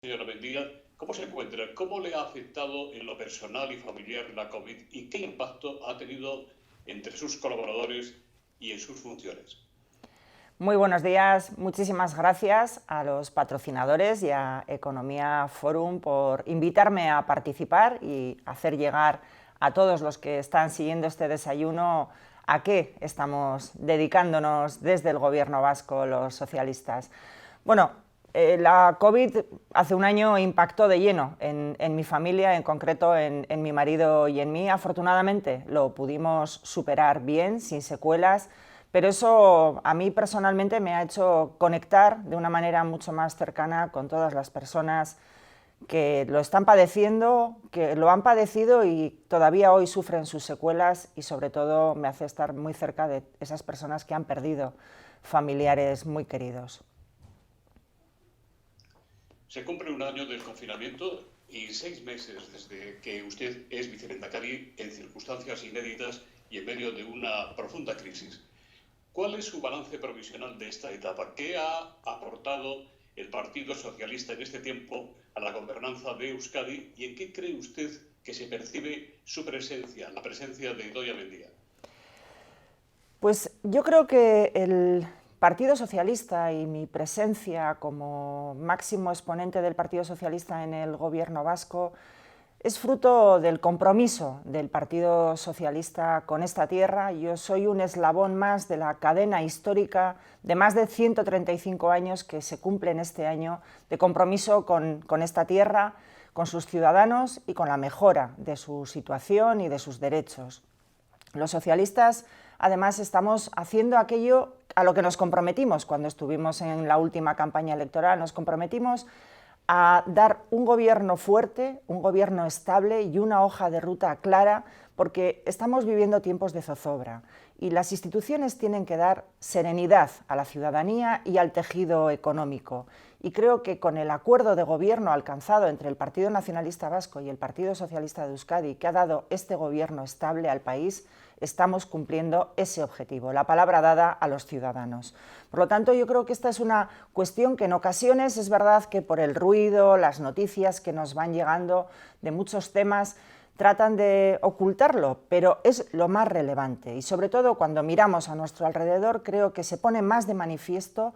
Señora Mendía, ¿cómo se encuentra? ¿Cómo le ha afectado en lo personal y familiar la COVID y qué impacto ha tenido entre sus colaboradores y en sus funciones? Muy buenos días, muchísimas gracias a los patrocinadores y a Economía Forum por invitarme a participar y hacer llegar a todos los que están siguiendo este desayuno a qué estamos dedicándonos desde el gobierno vasco los socialistas. Bueno, la COVID hace un año impactó de lleno en mi familia, en concreto en mi marido y en mí. Afortunadamente lo pudimos superar bien, sin secuelas, pero eso a mí personalmente me ha hecho conectar de una manera mucho más cercana con todas las personas que lo están padeciendo, que lo han padecido y todavía hoy sufren sus secuelas, y sobre todo me hace estar muy cerca de esas personas que han perdido familiares muy queridos. Se cumple un año del confinamiento y 6 meses desde que usted es vicelehendakari en circunstancias inéditas y en medio de una profunda crisis. ¿Cuál es su balance provisional de esta etapa? ¿Qué ha aportado el Partido Socialista en este tiempo a la gobernanza de Euskadi y en qué cree usted que se percibe su presencia, la presencia de Idoia Mendia? Pues yo creo que el Partido Socialista y mi presencia como máximo exponente del Partido Socialista en el gobierno vasco es fruto del compromiso del Partido Socialista con esta tierra. Yo soy un eslabón más de la cadena histórica de más de 135 años que se cumplen este año de compromiso con esta tierra, con sus ciudadanos y con la mejora de su situación y de sus derechos. Los socialistas, además, estamos haciendo aquello a lo que nos comprometimos cuando estuvimos en la última campaña electoral. Nos comprometimos a dar un gobierno fuerte, un gobierno estable y una hoja de ruta clara, porque estamos viviendo tiempos de zozobra y las instituciones tienen que dar serenidad a la ciudadanía y al tejido económico. Y creo que con el acuerdo de gobierno alcanzado entre el Partido Nacionalista Vasco y el Partido Socialista de Euskadi, que ha dado este gobierno estable al país, estamos cumpliendo ese objetivo, la palabra dada a los ciudadanos. Por lo tanto, yo creo que esta es una cuestión que en ocasiones es verdad que por el ruido, las noticias que nos van llegando de muchos temas, tratan de ocultarlo, pero es lo más relevante. Y sobre todo cuando miramos a nuestro alrededor, creo que se pone más de manifiesto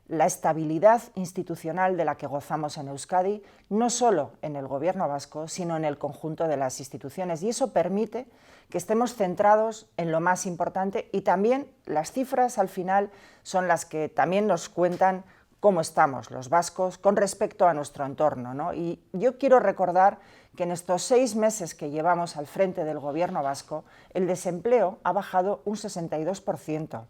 la estabilidad institucional de la que gozamos en Euskadi, no solo en el gobierno vasco, sino en el conjunto de las instituciones. Y eso permite que estemos centrados en lo más importante, y también las cifras al final son las que también nos cuentan cómo estamos los vascos con respecto a nuestro entorno, ¿no? Y yo quiero recordar que en estos 6 meses que llevamos al frente del gobierno vasco, el desempleo ha bajado un 62%.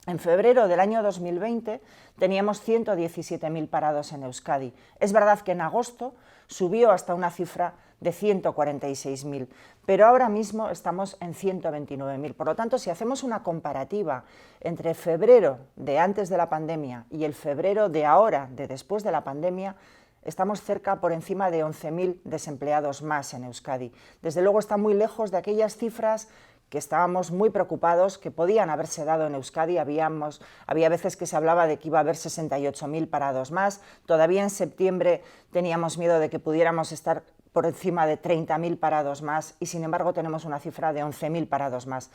En febrero del año 2020 teníamos 117.000 parados en Euskadi. Es verdad que en agosto subió hasta una cifra de 146.000, pero ahora mismo estamos en 129.000. Por lo tanto, si hacemos una comparativa entre febrero de antes de la pandemia y el febrero de ahora, de después de la pandemia, estamos cerca por encima de 11.000 desempleados más en Euskadi. Desde luego está muy lejos de aquellas cifras que estábamos muy preocupados que podían haberse dado en Euskadi. Había veces que se hablaba de que iba a haber 68.000 parados más. Todavía en septiembre teníamos miedo de que pudiéramos estar por encima de 30.000 parados más, y sin embargo tenemos una cifra de 11.000 parados más.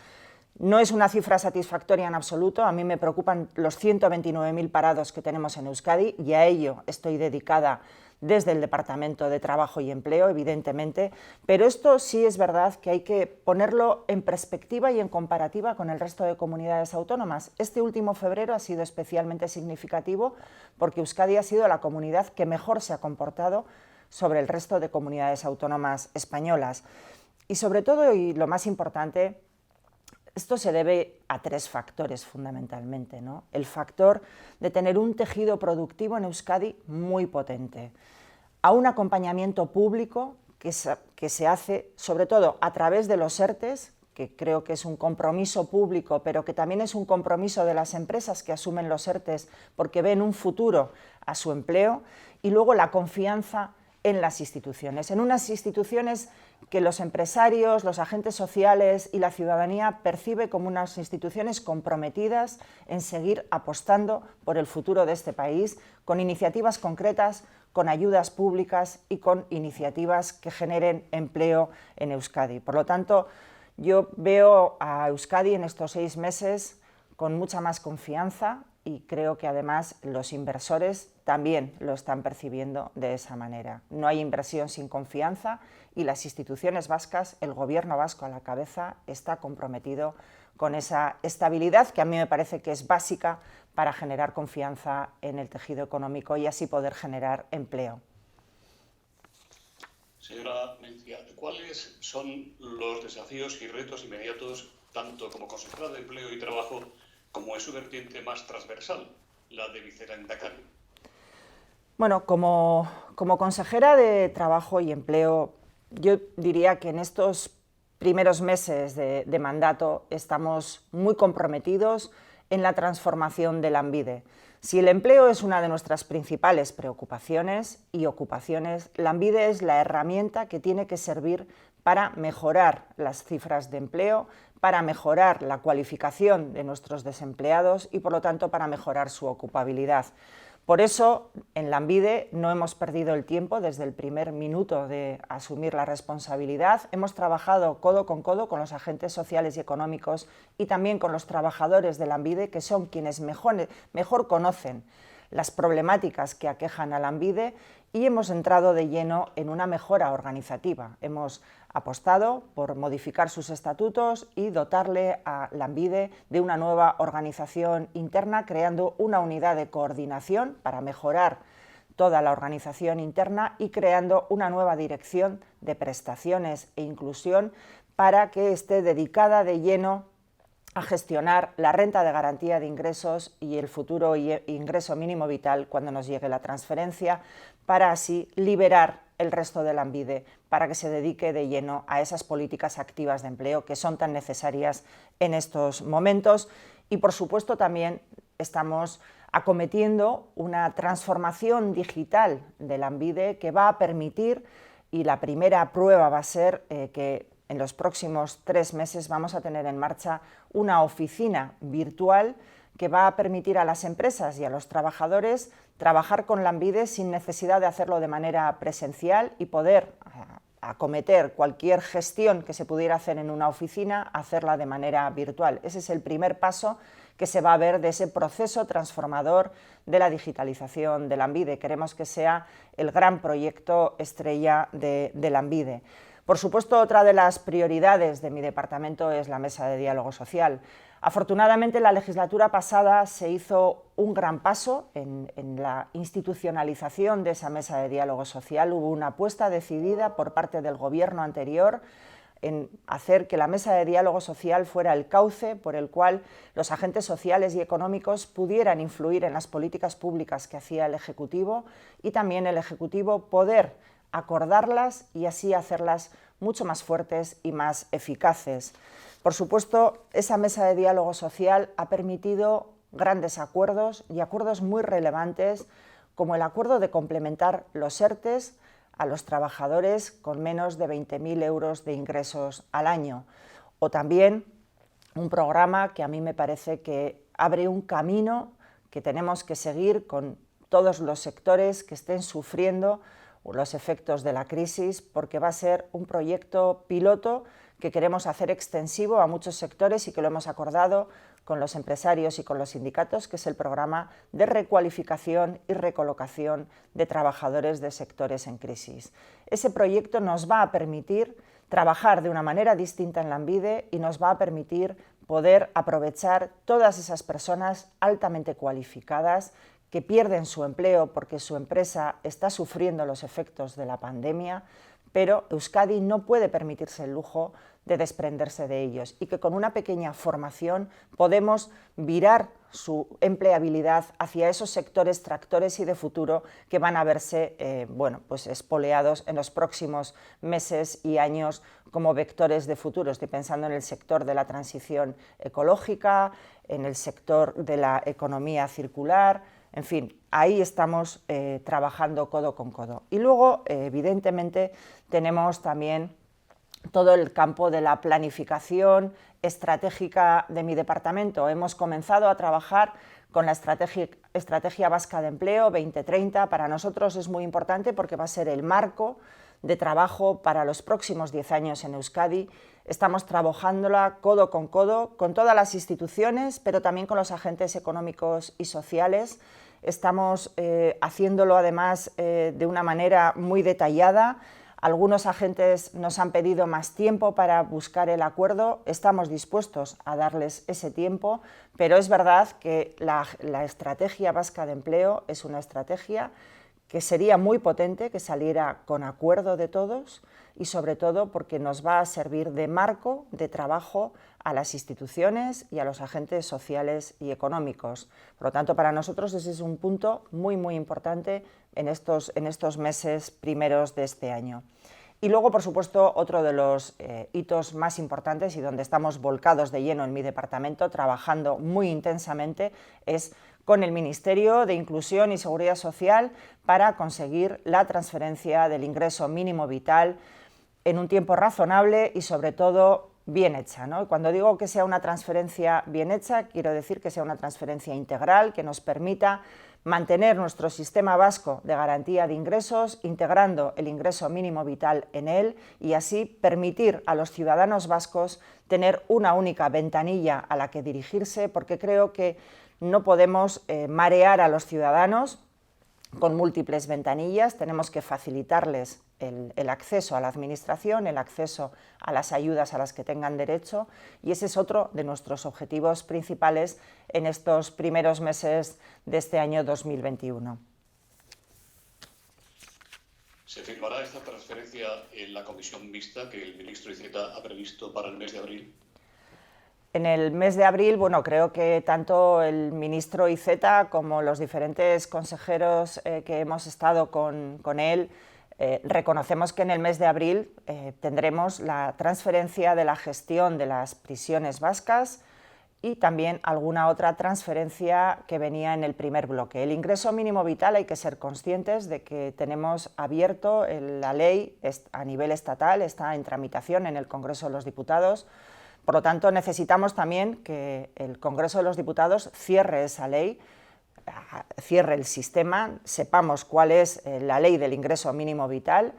No es una cifra satisfactoria en absoluto. A mí me preocupan los 129.000 parados que tenemos en Euskadi, y a ello estoy dedicada desde el Departamento de Trabajo y Empleo, evidentemente, pero esto sí es verdad que hay que ponerlo en perspectiva y en comparativa con el resto de comunidades autónomas. Este último febrero ha sido especialmente significativo porque Euskadi ha sido la comunidad que mejor se ha comportado sobre el resto de comunidades autónomas españolas. Y sobre todo, y lo más importante, esto se debe a 3 factores fundamentalmente, ¿no? El factor de tener un tejido productivo en Euskadi muy potente, a un acompañamiento público que se hace sobre todo a través de los ERTEs, que creo que es un compromiso público, pero que también es un compromiso de las empresas que asumen los ERTEs porque ven un futuro a su empleo, y luego la confianza en las instituciones, en unas instituciones que los empresarios, los agentes sociales y la ciudadanía percibe como unas instituciones comprometidas en seguir apostando por el futuro de este país, con iniciativas concretas con ayudas públicas y con iniciativas que generen empleo en Euskadi. Por lo tanto, yo veo a Euskadi en estos 6 meses con mucha más confianza y creo que además los inversores también lo están percibiendo de esa manera. No hay inversión sin confianza y las instituciones vascas, el gobierno vasco a la cabeza, está comprometido con esa estabilidad que a mí me parece que es básica para generar confianza en el tejido económico y así poder generar empleo. Señora Mencía, ¿cuáles son los desafíos y retos inmediatos, tanto como consejera de Empleo y Trabajo, como en su vertiente más transversal, la de vicelehendakari? Bueno, como consejera de Trabajo y Empleo, yo diría que en estos primeros meses de mandato estamos muy comprometidos en la transformación de Lanbide. Si el empleo es una de nuestras principales preocupaciones y ocupaciones, Lanbide es la herramienta que tiene que servir para mejorar las cifras de empleo, para mejorar la cualificación de nuestros desempleados y, por lo tanto, para mejorar su ocupabilidad. Por eso, en Lanbide no hemos perdido el tiempo desde el primer minuto de asumir la responsabilidad. Hemos trabajado codo con los agentes sociales y económicos y también con los trabajadores de Lanbide, que son quienes mejor conocen las problemáticas que aquejan a Lanbide, y hemos entrado de lleno en una mejora organizativa. Hemos apostado por modificar sus estatutos y dotarle a Lanbide de una nueva organización interna, creando una unidad de coordinación para mejorar toda la organización interna y creando una nueva dirección de prestaciones e inclusión para que esté dedicada de lleno a gestionar la renta de garantía de ingresos y el futuro ingreso mínimo vital cuando nos llegue la transferencia, para así liberar el resto de Lanbide para que se dedique de lleno a esas políticas activas de empleo que son tan necesarias en estos momentos. Y por supuesto también estamos acometiendo una transformación digital de Lanbide que va a permitir, y la primera prueba va a ser que en los próximos 3 meses vamos a tener en marcha una oficina virtual que va a permitir a las empresas y a los trabajadores trabajar con Lanbide sin necesidad de hacerlo de manera presencial y poder acometer cualquier gestión que se pudiera hacer en una oficina, hacerla de manera virtual. Ese es el primer paso que se va a ver de ese proceso transformador de la digitalización de Lanbide. Queremos que sea el gran proyecto estrella de Lanbide. Por supuesto, otra de las prioridades de mi departamento es la mesa de diálogo social. Afortunadamente, en la legislatura pasada se hizo un gran paso en la institucionalización de esa mesa de diálogo social. Hubo una apuesta decidida por parte del gobierno anterior en hacer que la mesa de diálogo social fuera el cauce por el cual los agentes sociales y económicos pudieran influir en las políticas públicas que hacía el Ejecutivo y también el Ejecutivo poder acordarlas y así hacerlas mucho más fuertes y más eficaces. Por supuesto, esa mesa de diálogo social ha permitido grandes acuerdos y acuerdos muy relevantes, como el acuerdo de complementar los ERTEs a los trabajadores con menos de 20.000 euros de ingresos al año, o también un programa que a mí me parece que abre un camino que tenemos que seguir con todos los sectores que estén sufriendo los efectos de la crisis, porque va a ser un proyecto piloto que queremos hacer extensivo a muchos sectores y que lo hemos acordado con los empresarios y con los sindicatos, que es el programa de recualificación y recolocación de trabajadores de sectores en crisis. Ese proyecto nos va a permitir trabajar de una manera distinta en Lanbide y nos va a permitir poder aprovechar todas esas personas altamente cualificadas que pierden su empleo porque su empresa está sufriendo los efectos de la pandemia, pero Euskadi no puede permitirse el lujo de desprenderse de ellos y que con una pequeña formación podemos virar su empleabilidad hacia esos sectores tractores y de futuro que van a verse espoleados en los próximos meses y años como vectores de futuro. Estoy pensando en el sector de la transición ecológica, en el sector de la economía circular. En fin, ahí estamos trabajando codo con codo. Y luego, evidentemente, tenemos también todo el campo de la planificación estratégica de mi departamento. Hemos comenzado a trabajar con la Estrategia Vasca de Empleo 2030. Para nosotros es muy importante porque va a ser el marco de trabajo para los próximos 10 años en Euskadi. Estamos trabajándola codo con todas las instituciones, pero también con los agentes económicos y sociales. Estamos haciéndolo además de una manera muy detallada. Algunos agentes nos han pedido más tiempo para buscar el acuerdo, estamos dispuestos a darles ese tiempo, pero es verdad que la Estrategia Vasca de Empleo es una estrategia que sería muy potente que saliera con acuerdo de todos y sobre todo porque nos va a servir de marco de trabajo a las instituciones y a los agentes sociales y económicos. Por lo tanto, para nosotros ese es un punto muy importante en estos meses primeros de este año. Y luego, por supuesto, otro de los hitos más importantes y donde estamos volcados de lleno en mi departamento, trabajando muy intensamente, es con el Ministerio de Inclusión y Seguridad Social para conseguir la transferencia del ingreso mínimo vital en un tiempo razonable y, sobre todo, bien hecha, ¿no? Cuando digo que sea una transferencia bien hecha, quiero decir que sea una transferencia integral, que nos permita mantener nuestro sistema vasco de garantía de ingresos, integrando el ingreso mínimo vital en él y así permitir a los ciudadanos vascos tener una única ventanilla a la que dirigirse, porque creo que no podemos marear a los ciudadanos con múltiples ventanillas, tenemos que facilitarles el acceso a la administración, el acceso a las ayudas a las que tengan derecho, y ese es otro de nuestros objetivos principales en estos primeros meses de este año 2021. ¿Se firmará esta transferencia en la comisión mixta que el ministro Iceta ha previsto para el mes de abril? En el mes de abril, bueno, creo que tanto el ministro Iceta como los diferentes consejeros que hemos estado con él, reconocemos que en el mes de abril tendremos la transferencia de la gestión de las prisiones vascas y también alguna otra transferencia que venía en el primer bloque. El ingreso mínimo vital, hay que ser conscientes de que tenemos abierto la ley a nivel estatal, está en tramitación en el Congreso de los Diputados. Por lo tanto, necesitamos también que el Congreso de los Diputados cierre esa ley, cierre el sistema, sepamos cuál es la ley del ingreso mínimo vital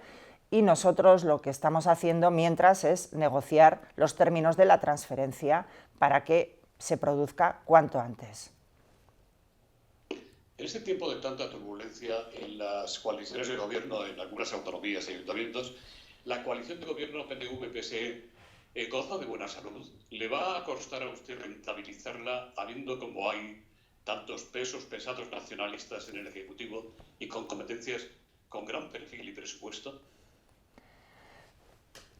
y nosotros lo que estamos haciendo mientras es negociar los términos de la transferencia para que se produzca cuanto antes. En este tiempo de tanta turbulencia en las coaliciones de gobierno en algunas autonomías y ayuntamientos, la coalición de gobierno PNV-PSE goza de buena salud. ¿Le va a costar a usted rentabilizarla, habiendo como hay tantos pesos pesados nacionalistas en el Ejecutivo y con competencias con gran perfil y presupuesto?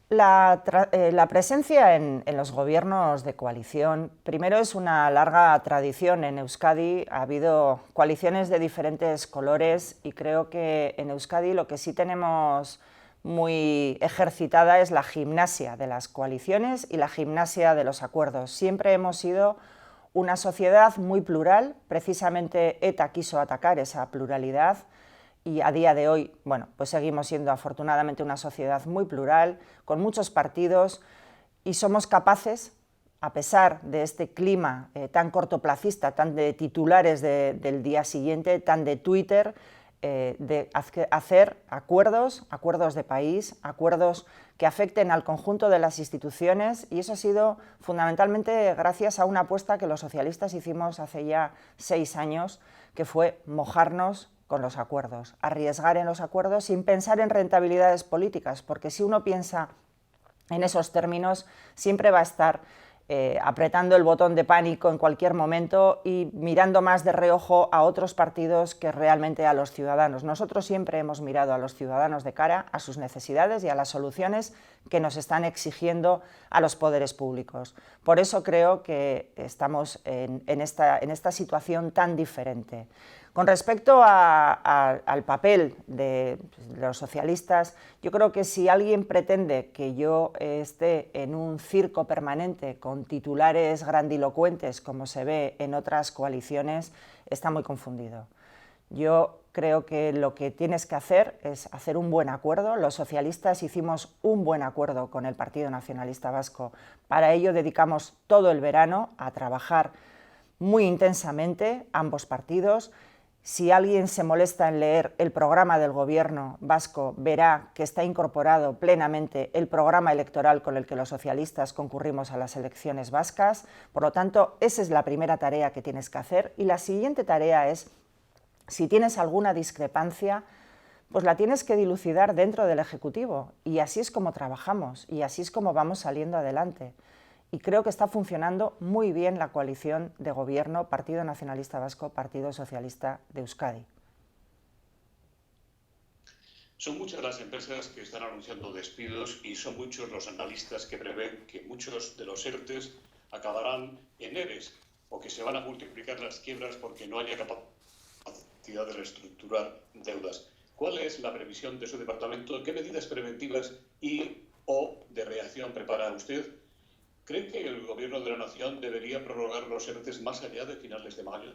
La presencia en los gobiernos de coalición, primero es una larga tradición en Euskadi, ha habido coaliciones de diferentes colores y creo que en Euskadi lo que sí tenemos muy ejercitada es la gimnasia de las coaliciones y la gimnasia de los acuerdos. Siempre hemos sido una sociedad muy plural, precisamente ETA quiso atacar esa pluralidad y a día de hoy, bueno, pues seguimos siendo afortunadamente una sociedad muy plural, con muchos partidos y somos capaces, a pesar de este clima tan cortoplacista, tan de titulares del día siguiente, tan de Twitter, de hacer acuerdos de país, acuerdos que afecten al conjunto de las instituciones y eso ha sido fundamentalmente gracias a una apuesta que los socialistas hicimos hace ya 6 años, que fue mojarnos con los acuerdos, arriesgar en los acuerdos sin pensar en rentabilidades políticas, porque si uno piensa en esos términos siempre va a estar apretando el botón de pánico en cualquier momento y mirando más de reojo a otros partidos que realmente a los ciudadanos. Nosotros siempre hemos mirado a los ciudadanos de cara a sus necesidades y a las soluciones que nos están exigiendo a los poderes públicos. Por eso creo que estamos en esta situación tan diferente. Con respecto al papel de los socialistas, yo creo que si alguien pretende que yo esté en un circo permanente con titulares grandilocuentes, como se ve en otras coaliciones, está muy confundido. Yo creo que lo que tienes que hacer es hacer un buen acuerdo. Los socialistas hicimos un buen acuerdo con el Partido Nacionalista Vasco. Para ello dedicamos todo el verano a trabajar muy intensamente ambos partidos. Si alguien se molesta en leer el programa del gobierno vasco, verá que está incorporado plenamente el programa electoral con el que los socialistas concurrimos a las elecciones vascas. Por lo tanto, esa es la primera tarea que tienes que hacer. Y la siguiente tarea es, si tienes alguna discrepancia, pues la tienes que dilucidar dentro del Ejecutivo. Y así es como trabajamos y así es como vamos saliendo adelante. Y creo que está funcionando muy bien la coalición de gobierno Partido Nacionalista Vasco, Partido Socialista de Euskadi. Son muchas las empresas que están anunciando despidos y son muchos los analistas que prevén que muchos de los ERTEs acabarán en ERES o que se van a multiplicar las quiebras porque no haya capacidad de reestructurar deudas. ¿Cuál es la previsión de su departamento? ¿Qué medidas preventivas o de reacción prepara usted? ¿Cree que el Gobierno de la Nación debería prorrogar los ERTEs más allá de finales de mayo?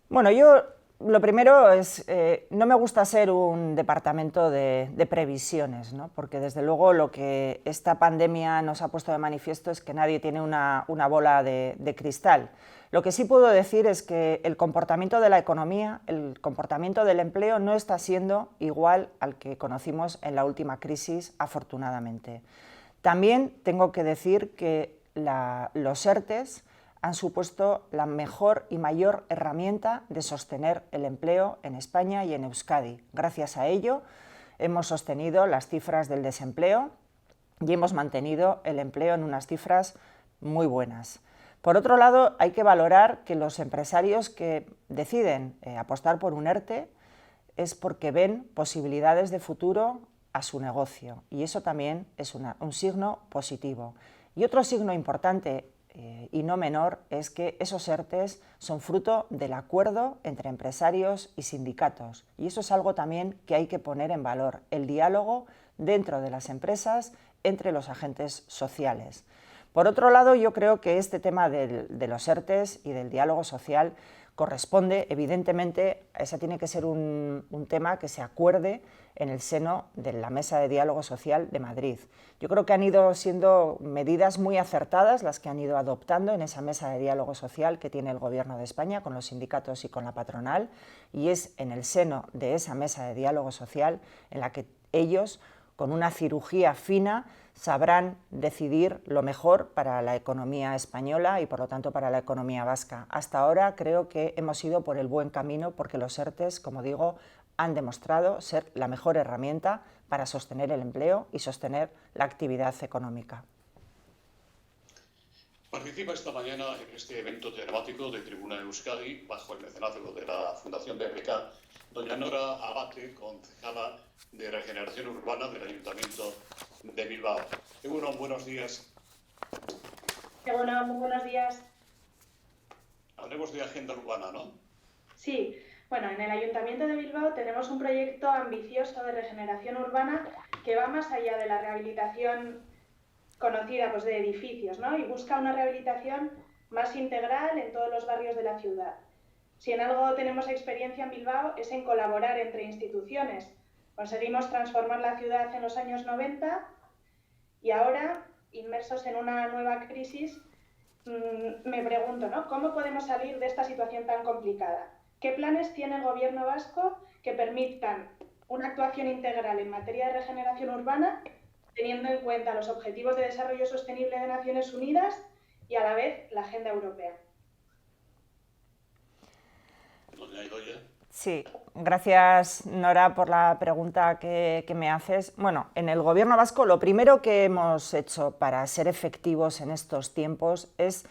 Bueno, yo lo primero es, no me gusta ser un departamento de previsiones, ¿no? Porque desde luego lo que esta pandemia nos ha puesto de manifiesto es que nadie tiene una bola de cristal. Lo que sí puedo decir es que el comportamiento de la economía, el comportamiento del empleo no está siendo igual al que conocimos en la última crisis, afortunadamente. También tengo que decir que los ERTEs han supuesto la mejor y mayor herramienta de sostener el empleo en España y en Euskadi. Gracias a ello hemos sostenido las cifras del desempleo y hemos mantenido el empleo en unas cifras muy buenas. Por otro lado, hay que valorar que los empresarios que deciden apostar por un ERTE es porque ven posibilidades de futuro a su negocio, y eso también es un signo positivo. Y otro signo importante y no menor es que esos ERTEs son fruto del acuerdo entre empresarios y sindicatos, y eso es algo también que hay que poner en valor, el diálogo dentro de las empresas entre los agentes sociales. Por otro lado, yo creo que este tema de los ERTEs y del diálogo social corresponde, evidentemente, ese tiene que ser un tema que se acuerde en el seno de la Mesa de Diálogo Social de Madrid. Yo creo que han ido siendo medidas muy acertadas las que han ido adoptando en esa Mesa de Diálogo Social que tiene el Gobierno de España con los sindicatos y con la patronal, y es en el seno de esa Mesa de Diálogo Social en la que ellos, con una cirugía fina, sabrán decidir lo mejor para la economía española y, por lo tanto, para la economía vasca. Hasta ahora creo que hemos ido por el buen camino porque los ERTEs, como digo, han demostrado ser la mejor herramienta para sostener el empleo y sostener la actividad económica. Participa esta mañana en este evento temático de Tribuna Euskadi, bajo el mecenazgo de la Fundación BBK, doña Nora Abate, concejala de Regeneración Urbana del Ayuntamiento de Bilbao. Egunon, buenos días. Egunon, muy buenos días. Hablemos de agenda urbana, ¿no? Sí, bueno, en el Ayuntamiento de Bilbao tenemos un proyecto ambicioso de regeneración urbana que va más allá de la rehabilitación conocida pues, de edificios, ¿no? Y busca una rehabilitación más integral en todos los barrios de la ciudad. Si en algo tenemos experiencia en Bilbao es en colaborar entre instituciones. Conseguimos transformar la ciudad en los años 90 y ahora, inmersos en una nueva crisis, me pregunto, ¿no? ¿Cómo podemos salir de esta situación tan complicada? ¿Qué planes tiene el Gobierno vasco que permitan una actuación integral en materia de regeneración urbana, teniendo en cuenta los Objetivos de Desarrollo Sostenible de Naciones Unidas y a la vez la Agenda Europea? Sí, gracias Nora por la pregunta que me haces. Bueno, en el Gobierno vasco lo primero que hemos hecho para ser efectivos en estos tiempos es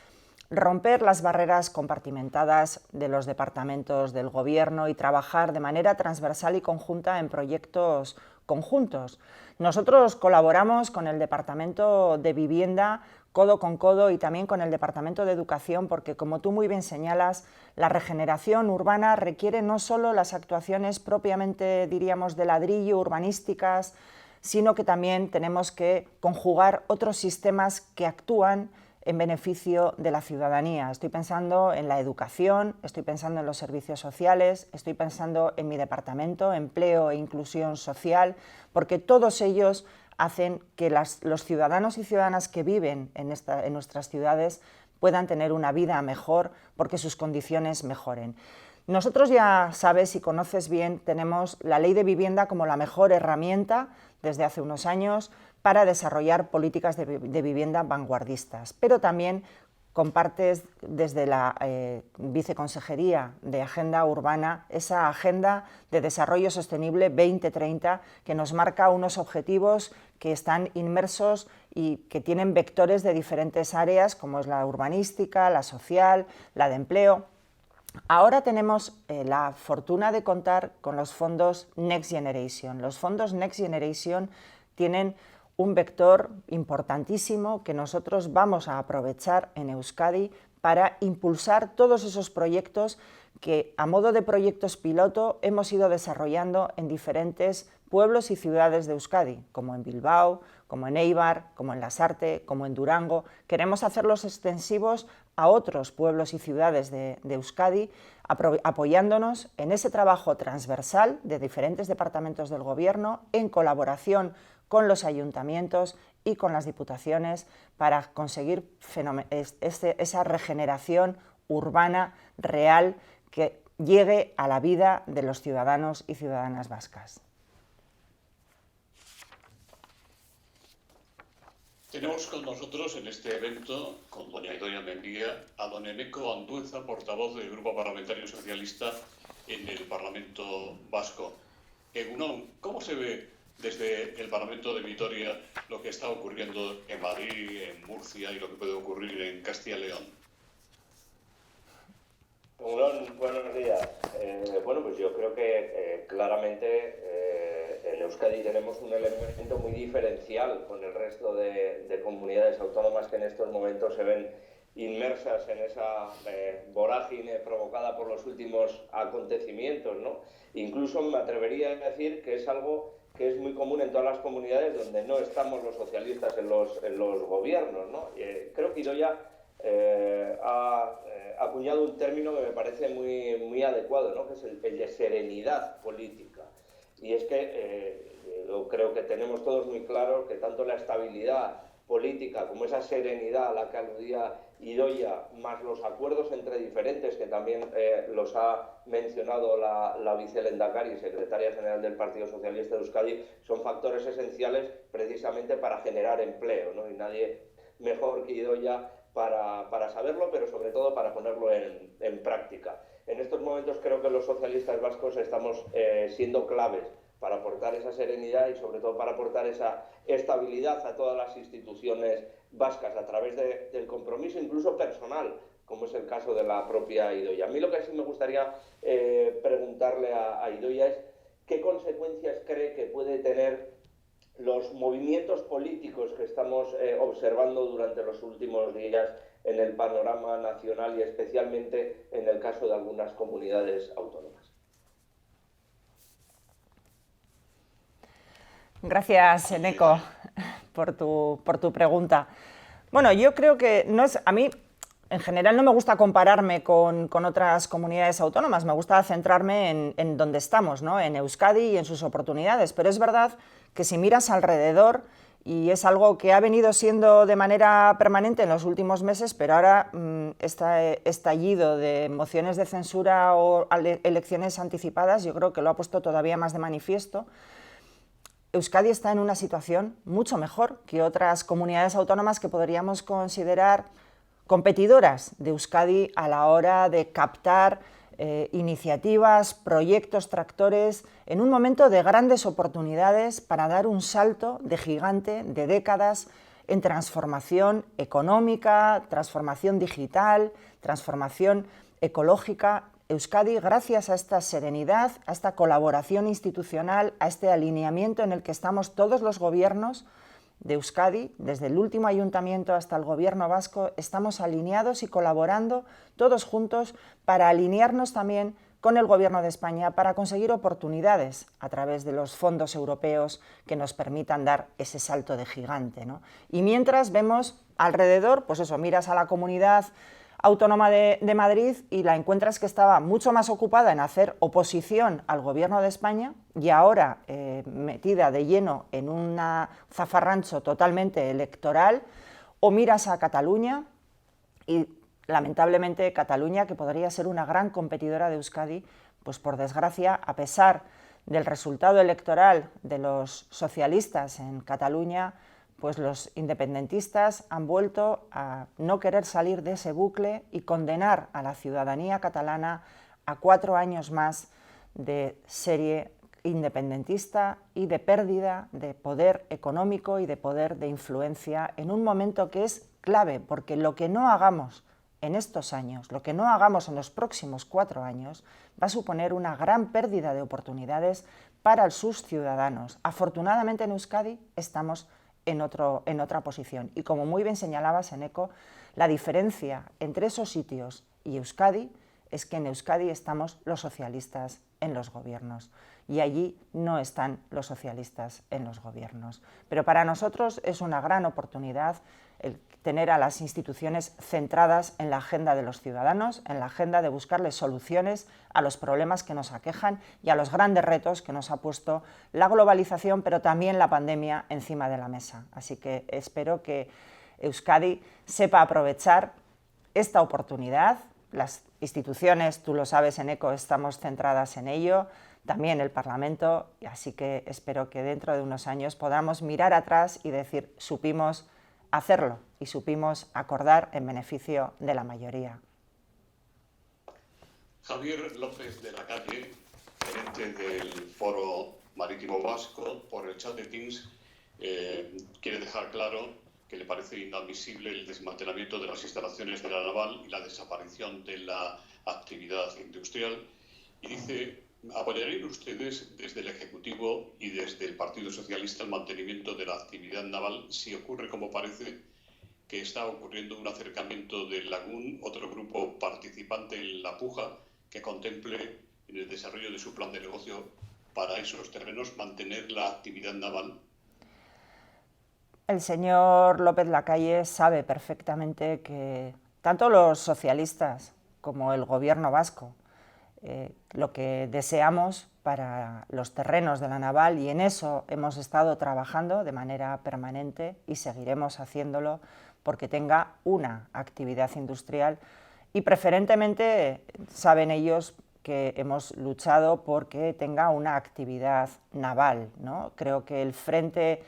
romper las barreras compartimentadas de los departamentos del Gobierno y trabajar de manera transversal y conjunta en proyectos conjuntos. Nosotros colaboramos con el Departamento de Vivienda codo con codo y también con el Departamento de Educación porque, como tú muy bien señalas, la regeneración urbana requiere no solo las actuaciones propiamente, diríamos, de ladrillo, urbanísticas, sino que también tenemos que conjugar otros sistemas que actúan en beneficio de la ciudadanía. Estoy pensando en la educación, estoy pensando en los servicios sociales, estoy pensando en mi departamento, empleo e inclusión social, porque todos ellos hacen que los ciudadanos y ciudadanas que viven en nuestras ciudades puedan tener una vida mejor porque sus condiciones mejoren. Nosotros, ya sabes y conoces bien, tenemos la Ley de Vivienda como la mejor herramienta desde hace unos años para desarrollar políticas de vivienda vanguardistas, pero también compartes desde la Viceconsejería de Agenda Urbana esa Agenda de Desarrollo Sostenible 2030 que nos marca unos objetivos que están inmersos y que tienen vectores de diferentes áreas, como es la urbanística, la social, la de empleo. Ahora tenemos la fortuna de contar con los fondos Next Generation. Los fondos Next Generation tienen un vector importantísimo que nosotros vamos a aprovechar en Euskadi para impulsar todos esos proyectos que, a modo de proyectos piloto, hemos ido desarrollando en diferentes pueblos y ciudades de Euskadi, como en Bilbao, como en Eibar, como en Lasarte, como en Durango. Queremos hacerlos extensivos a otros pueblos y ciudades de Euskadi, apoyándonos en ese trabajo transversal de diferentes departamentos del Gobierno, en colaboración con los ayuntamientos y con las diputaciones, para conseguir esa regeneración urbana real que llegue a la vida de los ciudadanos y ciudadanas vascas. Tenemos con nosotros en este evento, con doña Idoia Mendia, a don Eneko Andueza, portavoz del Grupo Parlamentario Socialista en el Parlamento Vasco. Egunon, ¿cómo se ve desde el Parlamento de Vitoria lo que está ocurriendo en Madrid, en Murcia y lo que puede ocurrir en Castilla y León? Buenos días. Bueno, pues yo creo que claramente en Euskadi tenemos un elemento muy diferencial con el resto de comunidades autónomas que en estos momentos se ven inmersas en esa vorágine provocada por los últimos acontecimientos, ¿no? Incluso me atrevería a decir que es algo que es muy común en todas las comunidades donde no estamos los socialistas en los gobiernos, ¿no? Creo que Idoia ha acuñado un término que me parece muy adecuado, ¿no? Que es el de serenidad política. Y es que yo creo que tenemos todos muy claro que tanto la estabilidad política como esa serenidad a la que aludía Idoia, más los acuerdos entre diferentes, que también los ha mencionado la vicelehendakari, secretaria general del Partido Socialista de Euskadi, son factores esenciales precisamente para generar empleo, ¿no? Y nadie mejor que Idoia para saberlo, pero sobre todo para ponerlo en práctica. En estos momentos creo que los socialistas vascos estamos siendo claves para aportar esa serenidad y sobre todo para aportar esa estabilidad a todas las instituciones vascas a través del compromiso incluso personal, como es el caso de la propia Idoia. A mí lo que sí me gustaría preguntarle a Idoia es qué consecuencias cree que puede tener los movimientos políticos que estamos observando durante los últimos días en el panorama nacional y especialmente en el caso de algunas comunidades autónomas. Gracias, Eneko, por tu pregunta. Bueno, yo creo que a mí en general no me gusta compararme con otras comunidades autónomas, me gusta centrarme en donde estamos, ¿no? En Euskadi y en sus oportunidades, pero es verdad que si miras alrededor, y es algo que ha venido siendo de manera permanente en los últimos meses, pero ahora este estallido de mociones de censura o elecciones anticipadas yo creo que lo ha puesto todavía más de manifiesto. Euskadi está en una situación mucho mejor que otras comunidades autónomas que podríamos considerar competidoras de Euskadi a la hora de captar iniciativas, proyectos tractores, en un momento de grandes oportunidades para dar un salto de gigante de décadas en transformación económica, transformación digital, transformación ecológica. Euskadi, gracias a esta serenidad, a esta colaboración institucional, a este alineamiento en el que estamos todos los gobiernos de Euskadi, desde el último ayuntamiento hasta el gobierno vasco, estamos alineados y colaborando todos juntos para alinearnos también con el gobierno de España para conseguir oportunidades a través de los fondos europeos que nos permitan dar ese salto de gigante, ¿no? Y mientras vemos alrededor, pues eso, miras a la comunidad Autónoma de Madrid y la encuentras que estaba mucho más ocupada en hacer oposición al Gobierno de España y ahora metida de lleno en un zafarrancho totalmente electoral, o miras a Cataluña y lamentablemente Cataluña, que podría ser una gran competidora de Euskadi, pues por desgracia, a pesar del resultado electoral de los socialistas en Cataluña, pues los independentistas han vuelto a no querer salir de ese bucle y condenar a la ciudadanía catalana a 4 años más de serie independentista y de pérdida de poder económico y de poder de influencia en un momento que es clave, porque lo que no hagamos en estos años, lo que no hagamos en los próximos 4 años, va a suponer una gran pérdida de oportunidades para sus ciudadanos. Afortunadamente en Euskadi estamos en otra posición. Y como muy bien señalabas, Eneko, la diferencia entre esos sitios y Euskadi es que en Euskadi estamos los socialistas en los gobiernos y allí no están los socialistas en los gobiernos. Pero para nosotros es una gran oportunidad el tener a las instituciones centradas en la agenda de los ciudadanos, en la agenda de buscarles soluciones a los problemas que nos aquejan y a los grandes retos que nos ha puesto la globalización, pero también la pandemia encima de la mesa. Así que espero que Euskadi sepa aprovechar esta oportunidad. Las instituciones, tú lo sabes, Eneko, estamos centradas en ello, también el Parlamento, así que espero que dentro de unos años podamos mirar atrás y decir, supimos hacerlo y supimos acordar en beneficio de la mayoría. Javier López de la Calle, gerente del Foro Marítimo Vasco, por el chat de Teams, quiere dejar claro que le parece inadmisible el desmantelamiento de las instalaciones de la naval y la desaparición de la actividad industrial. Y dice, ¿apoyarían ustedes desde el Ejecutivo y desde el Partido Socialista el mantenimiento de la actividad naval si ocurre, como parece, que está ocurriendo un acercamiento de Lagún, otro grupo participante en la puja, que contemple en el desarrollo de su plan de negocio para esos terrenos mantener la actividad naval? El señor López Lacalle sabe perfectamente que tanto los socialistas como el Gobierno vasco lo que deseamos para los terrenos de la naval, y en eso hemos estado trabajando de manera permanente y seguiremos haciéndolo, porque tenga una actividad industrial y preferentemente saben ellos que hemos luchado porque tenga una actividad naval, ¿no? Creo que el frente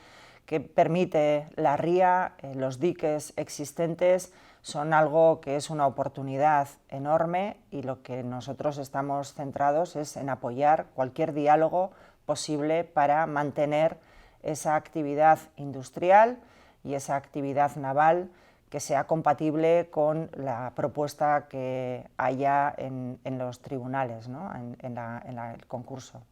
que permite la ría, los diques existentes, son algo que es una oportunidad enorme y lo que nosotros estamos centrados es en apoyar cualquier diálogo posible para mantener esa actividad industrial y esa actividad naval que sea compatible con la propuesta que haya en los tribunales, ¿no? en el concurso.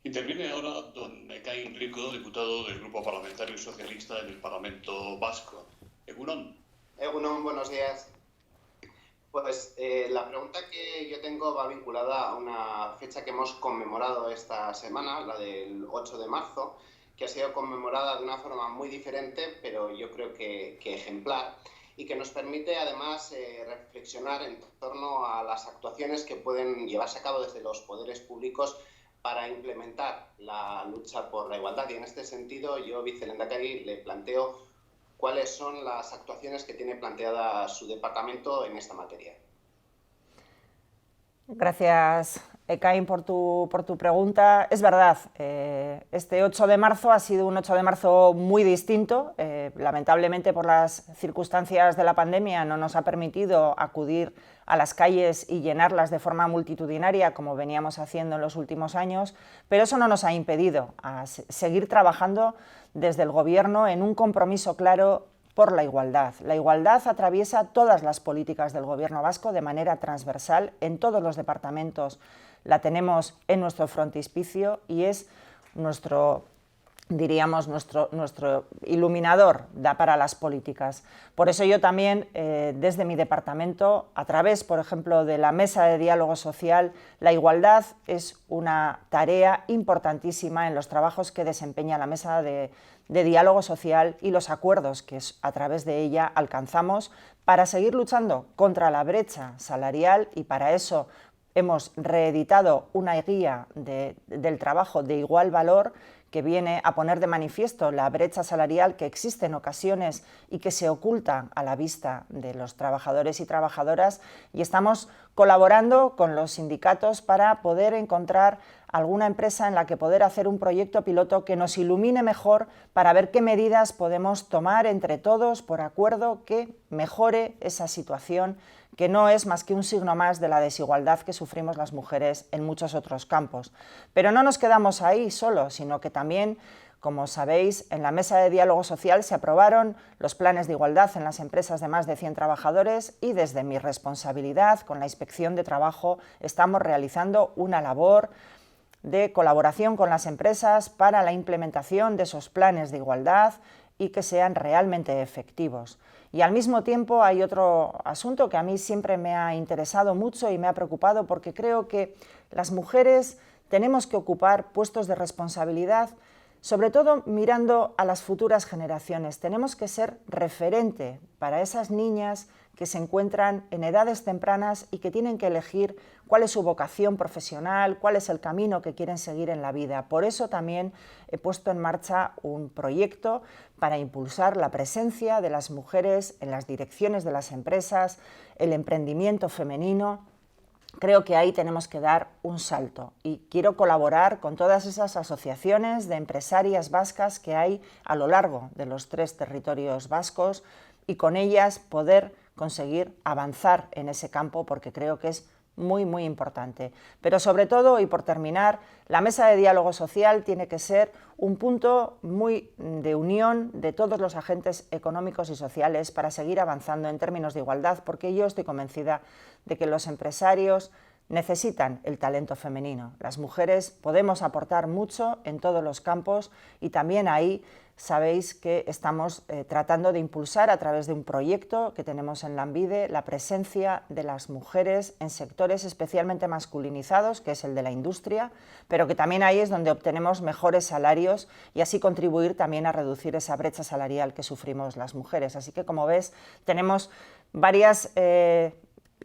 Interviene ahora don Ekain Rico, diputado del Grupo Parlamentario Socialista en el Parlamento Vasco. Egunon. Egunon, buenos días. Pues la pregunta que yo tengo va vinculada a una fecha que hemos conmemorado esta semana, la del 8 de marzo, que ha sido conmemorada de una forma muy diferente, pero yo creo que ejemplar, y que nos permite además reflexionar en torno a las actuaciones que pueden llevarse a cabo desde los poderes públicos para implementar la lucha por la igualdad. Y en este sentido, yo, vicelehendakari, le planteo cuáles son las actuaciones que tiene planteada su departamento en esta materia. Gracias, Ekain, por tu pregunta. Es verdad, este 8 de marzo ha sido un 8 de marzo muy distinto. Lamentablemente, por las circunstancias de la pandemia, no nos ha permitido acudir a las calles y llenarlas de forma multitudinaria, como veníamos haciendo en los últimos años, pero eso no nos ha impedido seguir trabajando desde el Gobierno en un compromiso claro por la igualdad. La igualdad atraviesa todas las políticas del Gobierno vasco de manera transversal, en todos los departamentos la tenemos en nuestro frontispicio y es nuestro iluminador para las políticas. Por eso yo también, desde mi departamento, a través, por ejemplo, de la Mesa de Diálogo Social, la igualdad es una tarea importantísima en los trabajos que desempeña la Mesa de de diálogo social y los acuerdos que a través de ella alcanzamos para seguir luchando contra la brecha salarial, y para eso hemos reeditado una guía del trabajo de igual valor que viene a poner de manifiesto la brecha salarial que existe en ocasiones y que se oculta a la vista de los trabajadores y trabajadoras, y estamos colaborando con los sindicatos para poder encontrar alguna empresa en la que poder hacer un proyecto piloto que nos ilumine mejor para ver qué medidas podemos tomar entre todos por acuerdo que mejore esa situación, que no es más que un signo más de la desigualdad que sufrimos las mujeres en muchos otros campos. Pero no nos quedamos ahí solo, sino que también, como sabéis, en la mesa de diálogo social se aprobaron los planes de igualdad en las empresas de más de 100 trabajadores, y desde mi responsabilidad con la Inspección de Trabajo estamos realizando una labor de colaboración con las empresas para la implementación de esos planes de igualdad y que sean realmente efectivos. Y al mismo tiempo hay otro asunto que a mí siempre me ha interesado mucho y me ha preocupado, porque creo que las mujeres tenemos que ocupar puestos de responsabilidad, sobre todo mirando a las futuras generaciones. Tenemos que ser referente para esas niñas que se encuentran en edades tempranas y que tienen que elegir cuál es su vocación profesional, cuál es el camino que quieren seguir en la vida. Por eso también he puesto en marcha un proyecto para impulsar la presencia de las mujeres en las direcciones de las empresas, el emprendimiento femenino. Creo que ahí tenemos que dar un salto, y quiero colaborar con todas esas asociaciones de empresarias vascas que hay a lo largo de los 3 territorios vascos, y con ellas poder conseguir avanzar en ese campo, porque creo que es muy, muy importante. Pero sobre todo, y por terminar, la mesa de diálogo social tiene que ser un punto muy de unión de todos los agentes económicos y sociales para seguir avanzando en términos de igualdad, porque yo estoy convencida de que los empresarios necesitan el talento femenino. Las mujeres podemos aportar mucho en todos los campos, y también ahí sabéis que estamos tratando de impulsar a través de un proyecto que tenemos en Lanbide la presencia de las mujeres en sectores especialmente masculinizados, que es el de la industria, pero que también ahí es donde obtenemos mejores salarios, y así contribuir también a reducir esa brecha salarial que sufrimos las mujeres. Así que, como ves, tenemos varias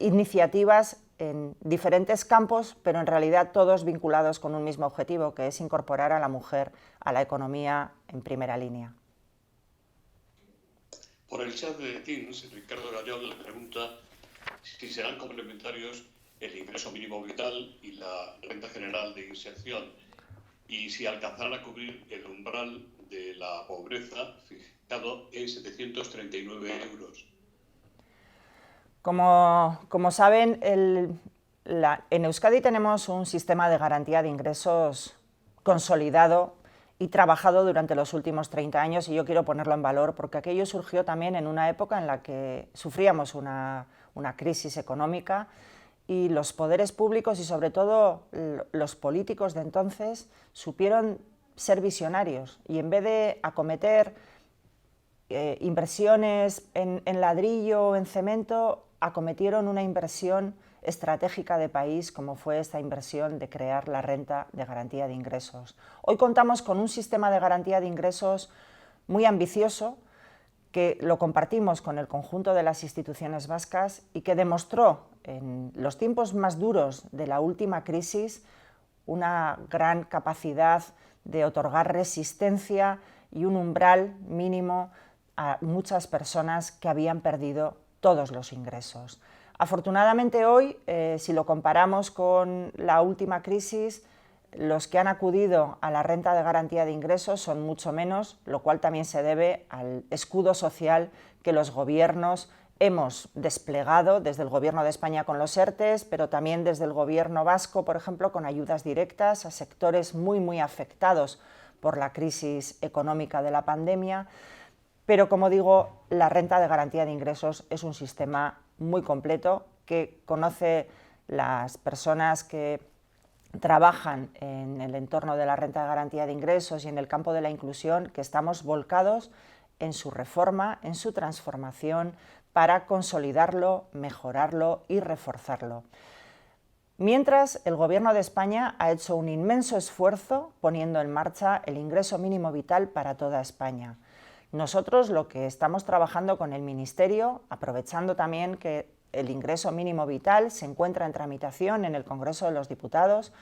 iniciativas en diferentes campos, pero en realidad todos vinculados con un mismo objetivo, que es incorporar a la mujer a la economía en primera línea. Por el chat de Teams, Ricardo Gallol le pregunta si serán complementarios el ingreso mínimo vital y la renta general de inserción, y si alcanzarán a cubrir el umbral de la pobreza fijado en 739 euros. Como saben, en Euskadi tenemos un sistema de garantía de ingresos consolidado y trabajado durante los últimos 30 años, y yo quiero ponerlo en valor porque aquello surgió también en una época en la que sufríamos una crisis económica, y los poderes públicos y sobre todo los políticos de entonces supieron ser visionarios, y en vez de acometer inversiones en ladrillo o en cemento, acometieron una inversión estratégica de país, como fue esta inversión de crear la renta de garantía de ingresos. Hoy contamos con un sistema de garantía de ingresos muy ambicioso, que lo compartimos con el conjunto de las instituciones vascas y que demostró en los tiempos más duros de la última crisis una gran capacidad de otorgar resistencia y un umbral mínimo a muchas personas que habían perdido todos los ingresos. Afortunadamente hoy, si lo comparamos con la última crisis, los que han acudido a la renta de garantía de ingresos son mucho menos, lo cual también se debe al escudo social que los gobiernos hemos desplegado, desde el Gobierno de España con los ERTEs, pero también desde el Gobierno vasco, por ejemplo, con ayudas directas a sectores muy afectados por la crisis económica de la pandemia. Pero, como digo, la renta de garantía de ingresos es un sistema muy completo que conoce las personas que trabajan en el entorno de la renta de garantía de ingresos y en el campo de la inclusión, que estamos volcados en su reforma, en su transformación, para consolidarlo, mejorarlo y reforzarlo. Mientras, el Gobierno de España ha hecho un inmenso esfuerzo poniendo en marcha el ingreso mínimo vital para toda España. Nosotros lo que estamos trabajando con el Ministerio, aprovechando también que el ingreso mínimo vital se encuentra en tramitación en el Congreso de los Diputados,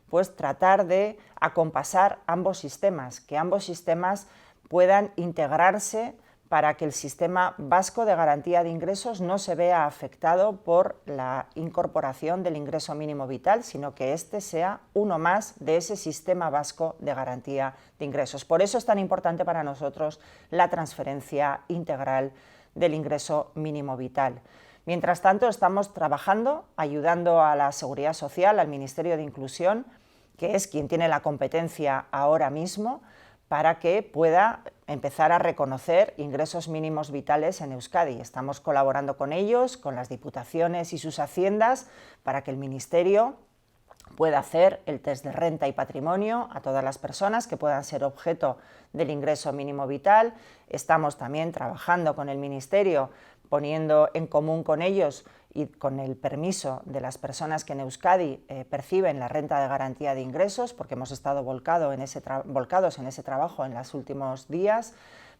pues tratar de acompasar ambos sistemas, que ambos sistemas puedan integrarse para que el sistema vasco de garantía de ingresos no se vea afectado por la incorporación del ingreso mínimo vital, sino que este sea uno más de ese sistema vasco de garantía de ingresos. Por eso es tan importante para nosotros la transferencia integral del ingreso mínimo vital. Mientras tanto, estamos trabajando, ayudando a la Seguridad Social, al Ministerio de Inclusión, que es quien tiene la competencia ahora mismo, para que pueda empezar a reconocer ingresos mínimos vitales en Euskadi. Estamos colaborando con ellos, con las diputaciones y sus haciendas, para que el Ministerio pueda hacer el test de renta y patrimonio a todas las personas que puedan ser objeto del ingreso mínimo vital. Estamos también trabajando con el Ministerio, poniendo en común con ellos y con el permiso de las personas que en Euskadi perciben la renta de garantía de ingresos, porque hemos estado volcados en ese trabajo en los últimos días,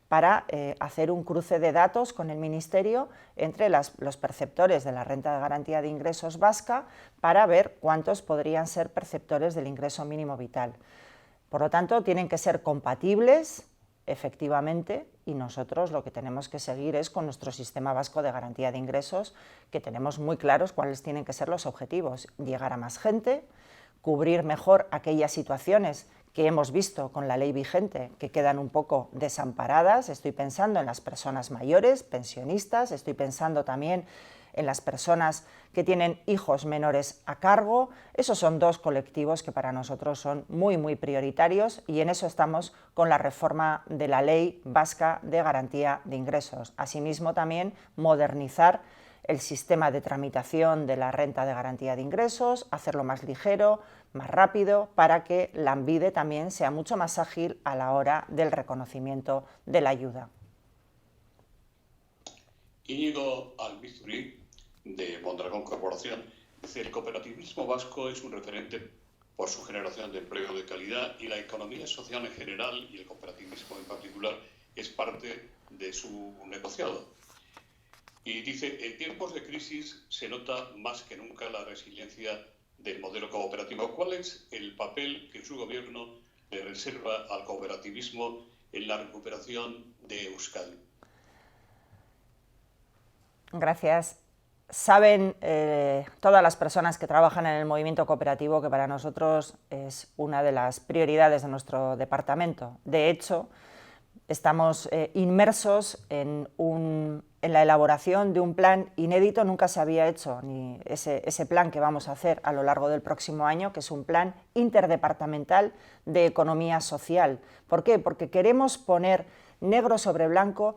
para hacer un cruce de datos con el Ministerio entre los perceptores de la renta de garantía de ingresos vasca para ver cuántos podrían ser perceptores del ingreso mínimo vital. Por lo tanto, tienen que ser compatibles, efectivamente, y nosotros lo que tenemos que seguir es con nuestro sistema vasco de garantía de ingresos, que tenemos muy claros cuáles tienen que ser los objetivos: llegar a más gente, cubrir mejor aquellas situaciones que hemos visto con la ley vigente que quedan un poco desamparadas. Estoy pensando en las personas mayores, pensionistas, estoy pensando también en las personas que tienen hijos menores a cargo. Esos son dos colectivos que para nosotros son muy prioritarios, y en eso estamos con la reforma de la Ley Vasca de Garantía de Ingresos. Asimismo, también modernizar el sistema de tramitación de la renta de garantía de ingresos, hacerlo más ligero, más rápido, para que Lanbide también sea mucho más ágil a la hora del reconocimiento de la ayuda. Íñigo Albizuri, de Mondragón Corporación, dice: el cooperativismo vasco es un referente por su generación de empleo de calidad, y la economía social en general y el cooperativismo en particular es parte de su negociado. Y dice: en tiempos de crisis se nota más que nunca la resiliencia del modelo cooperativo. ¿Cuál es el papel que su gobierno le reserva al cooperativismo en la recuperación de Euskadi? Gracias. Saben todas las personas que trabajan en el movimiento cooperativo que para nosotros es una de las prioridades de nuestro departamento. De hecho, estamos inmersos en la elaboración de un plan inédito. Nunca se había hecho ni ese plan que vamos a hacer a lo largo del próximo año, que es un plan interdepartamental de economía social. ¿Por qué? Porque queremos poner negro sobre blanco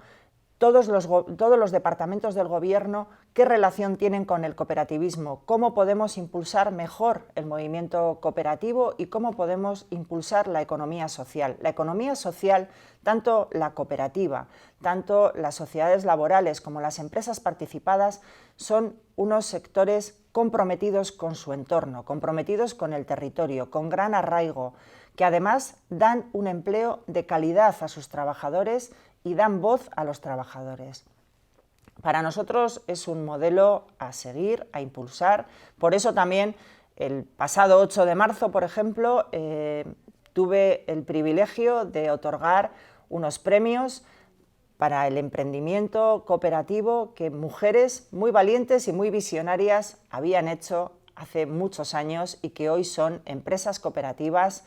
todos los departamentos del Gobierno qué relación tienen con el cooperativismo, cómo podemos impulsar mejor el movimiento cooperativo y cómo podemos impulsar la economía social. La economía social, tanto la cooperativa, tanto las sociedades laborales como las empresas participadas, son unos sectores comprometidos con su entorno, comprometidos con el territorio, con gran arraigo, que además dan un empleo de calidad a sus trabajadores y dan voz a los trabajadores. Para nosotros es un modelo a seguir, a impulsar. Por eso también el pasado 8 de marzo, por ejemplo, tuve el privilegio de otorgar unos premios para el emprendimiento cooperativo que mujeres muy valientes y muy visionarias habían hecho hace muchos años y que hoy son empresas cooperativas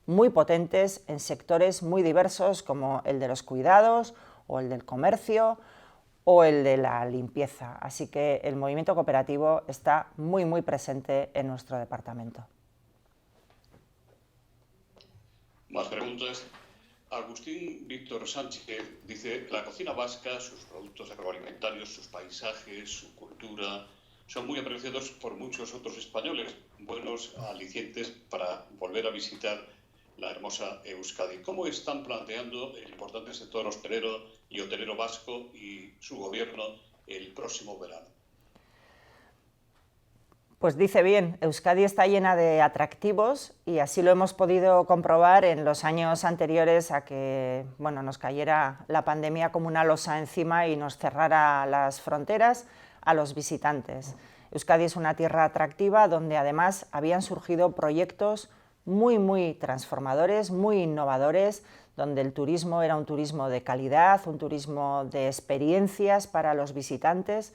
muy potentes en sectores muy diversos como el de los cuidados o el del comercio o el de la limpieza. Así que el movimiento cooperativo está muy presente en nuestro departamento. Más preguntas. Agustín Víctor Sánchez dice: la cocina vasca, sus productos agroalimentarios, sus paisajes, su cultura, son muy apreciados por muchos otros españoles, buenos alicientes para volver a visitar la hermosa Euskadi. ¿Cómo están planteando el importante sector hostelero y hotelero vasco y su gobierno el próximo verano? Pues dice bien, Euskadi está llena de atractivos y así lo hemos podido comprobar en los años anteriores a que nos cayera la pandemia como una losa encima y nos cerrara las fronteras a los visitantes. Euskadi es una tierra atractiva donde además habían surgido proyectos muy transformadores, muy innovadores, donde el turismo era un turismo de calidad, un turismo de experiencias para los visitantes.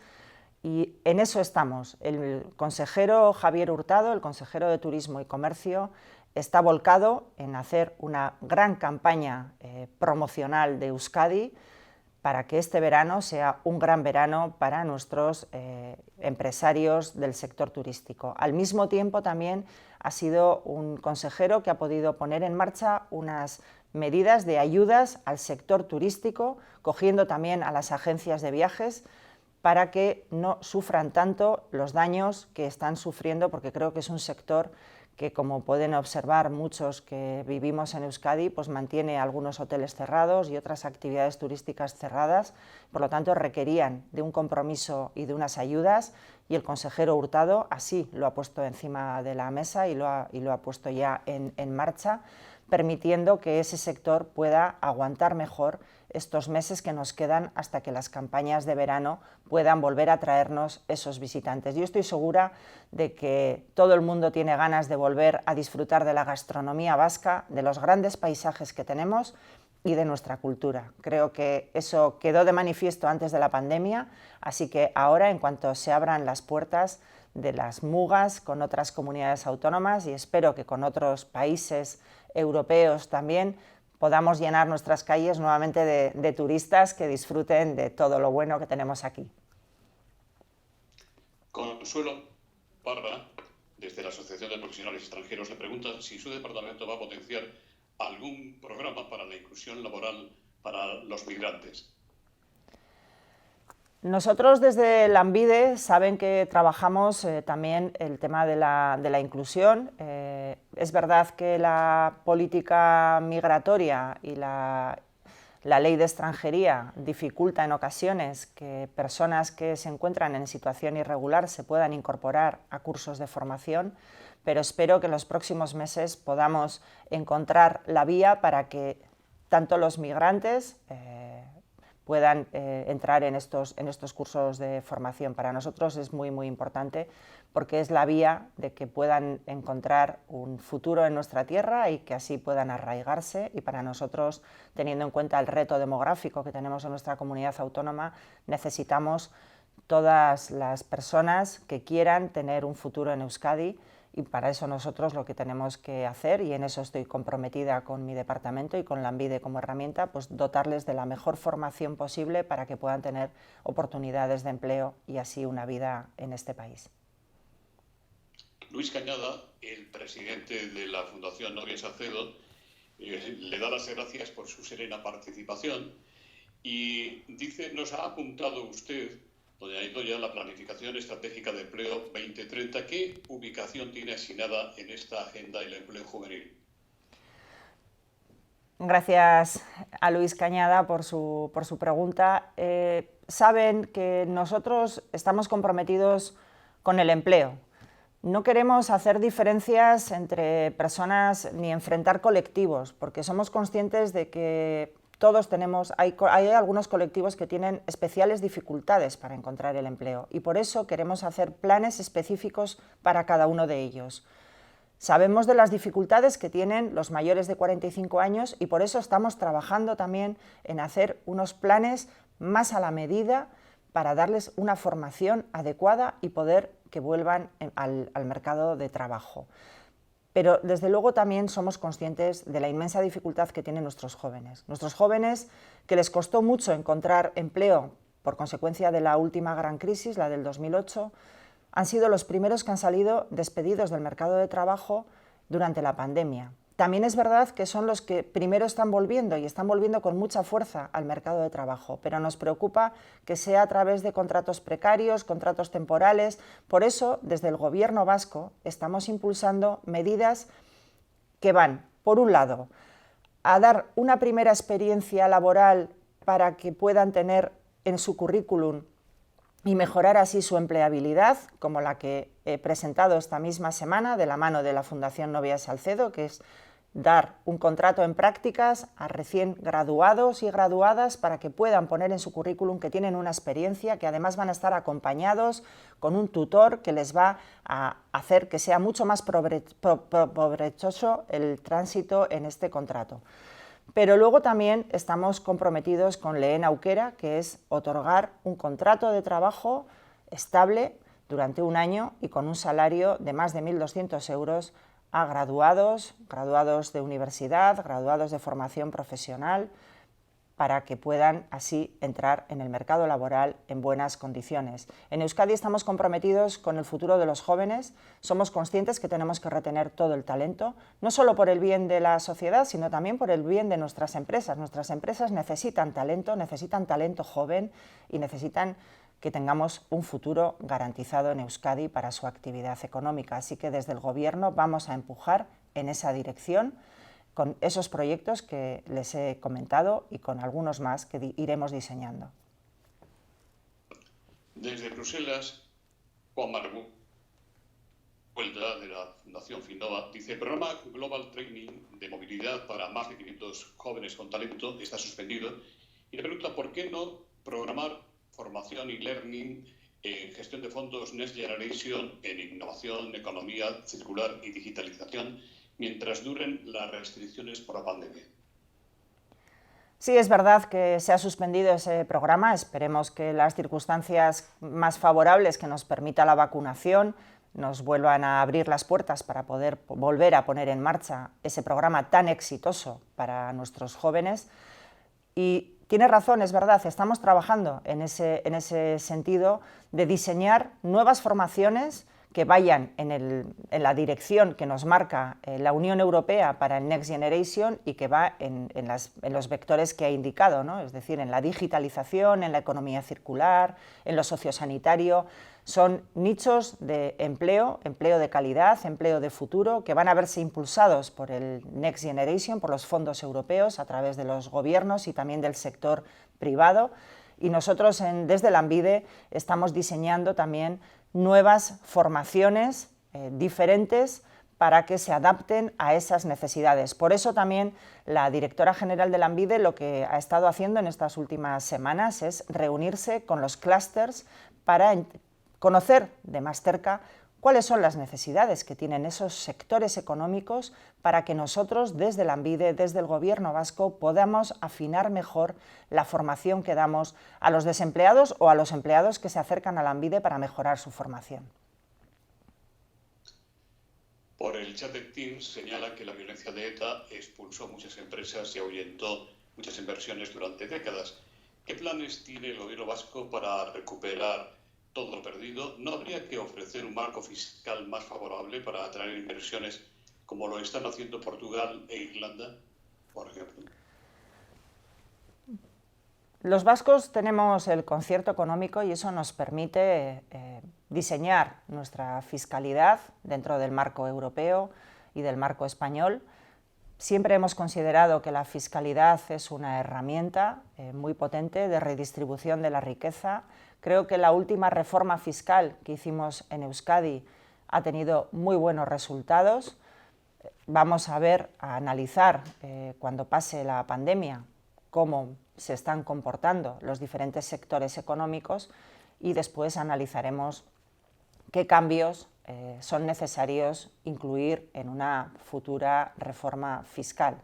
Y en eso estamos. El consejero Javier Hurtado, el consejero de Turismo y Comercio, está volcado en hacer una gran campaña promocional de Euskadi para que este verano sea un gran verano para nuestros empresarios del sector turístico. Al mismo tiempo también ha sido un consejero que ha podido poner en marcha unas medidas de ayudas al sector turístico, cogiendo también a las agencias de viajes, para que no sufran tanto los daños que están sufriendo, porque creo que es un sector que, como pueden observar muchos que vivimos en Euskadi, pues mantiene algunos hoteles cerrados y otras actividades turísticas cerradas, por lo tanto requerían de un compromiso y de unas ayudas, y el consejero Hurtado así lo ha puesto encima de la mesa y lo ha puesto ya en marcha, permitiendo que ese sector pueda aguantar mejor estos meses que nos quedan hasta que las campañas de verano puedan volver a traernos esos visitantes. Yo estoy segura de que todo el mundo tiene ganas de volver a disfrutar de la gastronomía vasca, de los grandes paisajes que tenemos y de nuestra cultura. Creo que eso quedó de manifiesto antes de la pandemia, así que ahora, en cuanto se abran las puertas de las mugas con otras comunidades autónomas, y espero que con otros países europeos también, podamos llenar nuestras calles nuevamente de turistas que disfruten de todo lo bueno que tenemos aquí. Consuelo Parra, desde la Asociación de Profesionales Extranjeros, le pregunta si su departamento va a potenciar algún programa para la inclusión laboral para los migrantes. Nosotros desde Lanbide saben que trabajamos también el tema de la inclusión. Es verdad que la política migratoria y la ley de extranjería dificulta en ocasiones que personas que se encuentran en situación irregular se puedan incorporar a cursos de formación, pero espero que en los próximos meses podamos encontrar la vía para que tanto los migrantes puedan entrar en estos cursos de formación. Para nosotros es muy importante porque es la vía de que puedan encontrar un futuro en nuestra tierra y que así puedan arraigarse, y para nosotros, teniendo en cuenta el reto demográfico que tenemos en nuestra comunidad autónoma, necesitamos todas las personas que quieran tener un futuro en Euskadi, y para eso nosotros lo que tenemos que hacer, y en eso estoy comprometida con mi departamento y con Lanbide como herramienta, pues dotarles de la mejor formación posible para que puedan tener oportunidades de empleo y así una vida en este país. Luis Cañada, el presidente de la Fundación Noria Salcedo, le da las gracias por su serena participación y dice, nos ha apuntado usted, doña Idoia, la planificación estratégica de empleo 2030. ¿Qué ubicación tiene asignada en esta agenda el empleo juvenil? Gracias a Luis Cañada por su pregunta. Saben que nosotros estamos comprometidos con el empleo. No queremos hacer diferencias entre personas ni enfrentar colectivos, porque somos conscientes de que todos hay algunos colectivos que tienen especiales dificultades para encontrar el empleo, y por eso queremos hacer planes específicos para cada uno de ellos. Sabemos de las dificultades que tienen los mayores de 45 años y por eso estamos trabajando también en hacer unos planes más a la medida para darles una formación adecuada y poder que vuelvan al mercado de trabajo. Pero desde luego también somos conscientes de la inmensa dificultad que tienen nuestros jóvenes. Nuestros jóvenes, que les costó mucho encontrar empleo por consecuencia de la última gran crisis, la del 2008, han sido los primeros que han salido despedidos del mercado de trabajo durante la pandemia. También es verdad que son los que primero están volviendo, y están volviendo con mucha fuerza al mercado de trabajo, pero nos preocupa que sea a través de contratos precarios, contratos temporales. Por eso, desde el Gobierno vasco, estamos impulsando medidas que van, por un lado, a dar una primera experiencia laboral para que puedan tener en su currículum y mejorar así su empleabilidad, como la que he presentado esta misma semana de la mano de la Fundación Novia Salcedo, que es dar un contrato en prácticas a recién graduados y graduadas para que puedan poner en su currículum que tienen una experiencia, que además van a estar acompañados con un tutor que les va a hacer que sea mucho más provechoso el tránsito en este contrato. Pero luego también estamos comprometidos con Lehen Aukera, que es otorgar un contrato de trabajo estable durante un año y con un salario de más de 1.200 euros a graduados de universidad, graduados de formación profesional, para que puedan así entrar en el mercado laboral en buenas condiciones. En Euskadi estamos comprometidos con el futuro de los jóvenes, somos conscientes que tenemos que retener todo el talento, no solo por el bien de la sociedad, sino también por el bien de nuestras empresas. Nuestras empresas necesitan talento joven y necesitan que tengamos un futuro garantizado en Euskadi para su actividad económica. Así que desde el Gobierno vamos a empujar en esa dirección con esos proyectos que les he comentado y con algunos más que iremos diseñando. Desde Bruselas, Juan Margú, de la Fundación Finnova, dice: el programa Global Training de movilidad para más de 500 jóvenes con talento está suspendido, y le pregunta por qué no programar formación y learning en gestión de fondos Next Generation, en innovación, economía circular y digitalización, mientras duren las restricciones por la pandemia. Sí, es verdad que se ha suspendido ese programa. Esperemos que las circunstancias más favorables que nos permita la vacunación nos vuelvan a abrir las puertas para poder volver a poner en marcha ese programa tan exitoso para nuestros jóvenes. Y tiene razón, es verdad, estamos trabajando en ese sentido de diseñar nuevas formaciones que vayan en la dirección que nos marca la Unión Europea para el Next Generation y que va en los vectores que ha indicado, ¿no? Es decir, en la digitalización, en la economía circular, en lo sociosanitario. Son nichos de empleo de calidad, empleo de futuro, que van a verse impulsados por el Next Generation, por los fondos europeos, a través de los gobiernos y también del sector privado. Y nosotros desde Lanbide estamos diseñando también nuevas formaciones diferentes para que se adapten a esas necesidades. Por eso también la directora general de Lanbide lo que ha estado haciendo en estas últimas semanas es reunirse con los clústeres para conocer de más cerca cuáles son las necesidades que tienen esos sectores económicos para que nosotros desde Lanbide, desde el Gobierno vasco, podamos afinar mejor la formación que damos a los desempleados o a los empleados que se acercan a Lanbide para mejorar su formación. Por el chat de Teams señala que la violencia de ETA expulsó muchas empresas y ahuyentó muchas inversiones durante décadas. ¿Qué planes tiene el Gobierno vasco para recuperar todo lo perdido? ¿No habría que ofrecer un marco fiscal más favorable para atraer inversiones como lo están haciendo Portugal e Irlanda, por ejemplo? Los vascos tenemos el concierto económico y eso nos permite diseñar nuestra fiscalidad dentro del marco europeo y del marco español. Siempre hemos considerado que la fiscalidad es una herramienta muy potente de redistribución de la riqueza. Creo que la última reforma fiscal que hicimos en Euskadi ha tenido muy buenos resultados. Vamos a analizar cuando pase la pandemia cómo se están comportando los diferentes sectores económicos y después analizaremos qué cambios son necesarios incluir en una futura reforma fiscal.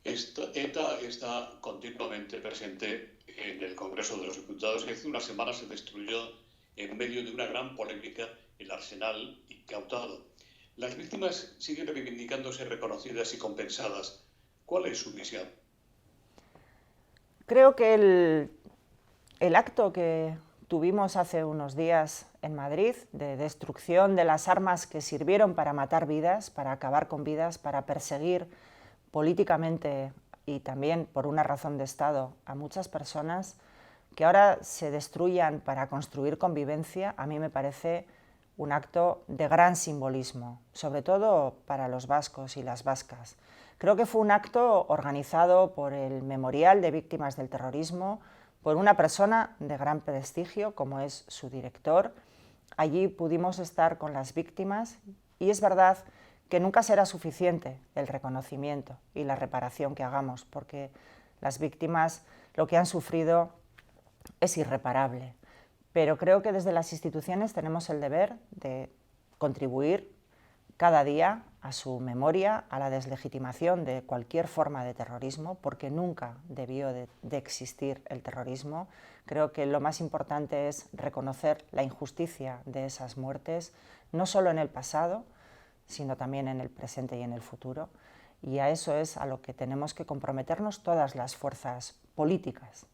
ETA está continuamente presente en el Congreso de los Diputados. Hace una semana se destruyó en medio de una gran polémica el arsenal incautado. Las víctimas siguen reivindicándose reconocidas y compensadas. ¿Cuál es su misión? Creo que el acto que tuvimos hace unos días en Madrid de destrucción de las armas que sirvieron para matar vidas, para acabar con vidas, para perseguir políticamente y también por una razón de Estado a muchas personas, que ahora se destruyan para construir convivencia, a mí me parece un acto de gran simbolismo, sobre todo para los vascos y las vascas. Creo que fue un acto organizado por el Memorial de Víctimas del Terrorismo, por una persona de gran prestigio como es su director. Allí pudimos estar con las víctimas y es verdad que nunca será suficiente el reconocimiento y la reparación que hagamos, porque las víctimas lo que han sufrido es irreparable. Pero creo que desde las instituciones tenemos el deber de contribuir cada día a su memoria, a la deslegitimación de cualquier forma de terrorismo, porque nunca debió de existir el terrorismo. Creo que lo más importante es reconocer la injusticia de esas muertes, no solo en el pasado, sino también en el presente y en el futuro. Y a eso es a lo que tenemos que comprometernos todas las fuerzas políticas.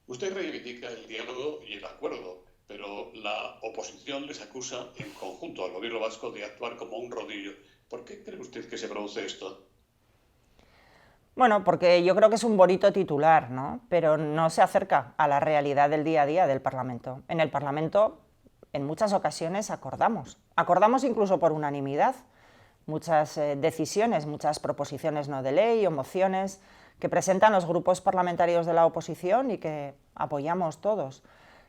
Usted reivindica el diálogo y el acuerdo, pero la oposición les acusa en conjunto al gobierno vasco de actuar como un rodillo. ¿Por qué cree usted que se produce esto? Bueno, porque yo creo que es un bonito titular, ¿no? Pero no se acerca a la realidad del día a día del Parlamento. En el Parlamento, en muchas ocasiones acordamos incluso por unanimidad, muchas decisiones, muchas proposiciones no de ley o mociones que presentan los grupos parlamentarios de la oposición y que apoyamos todos.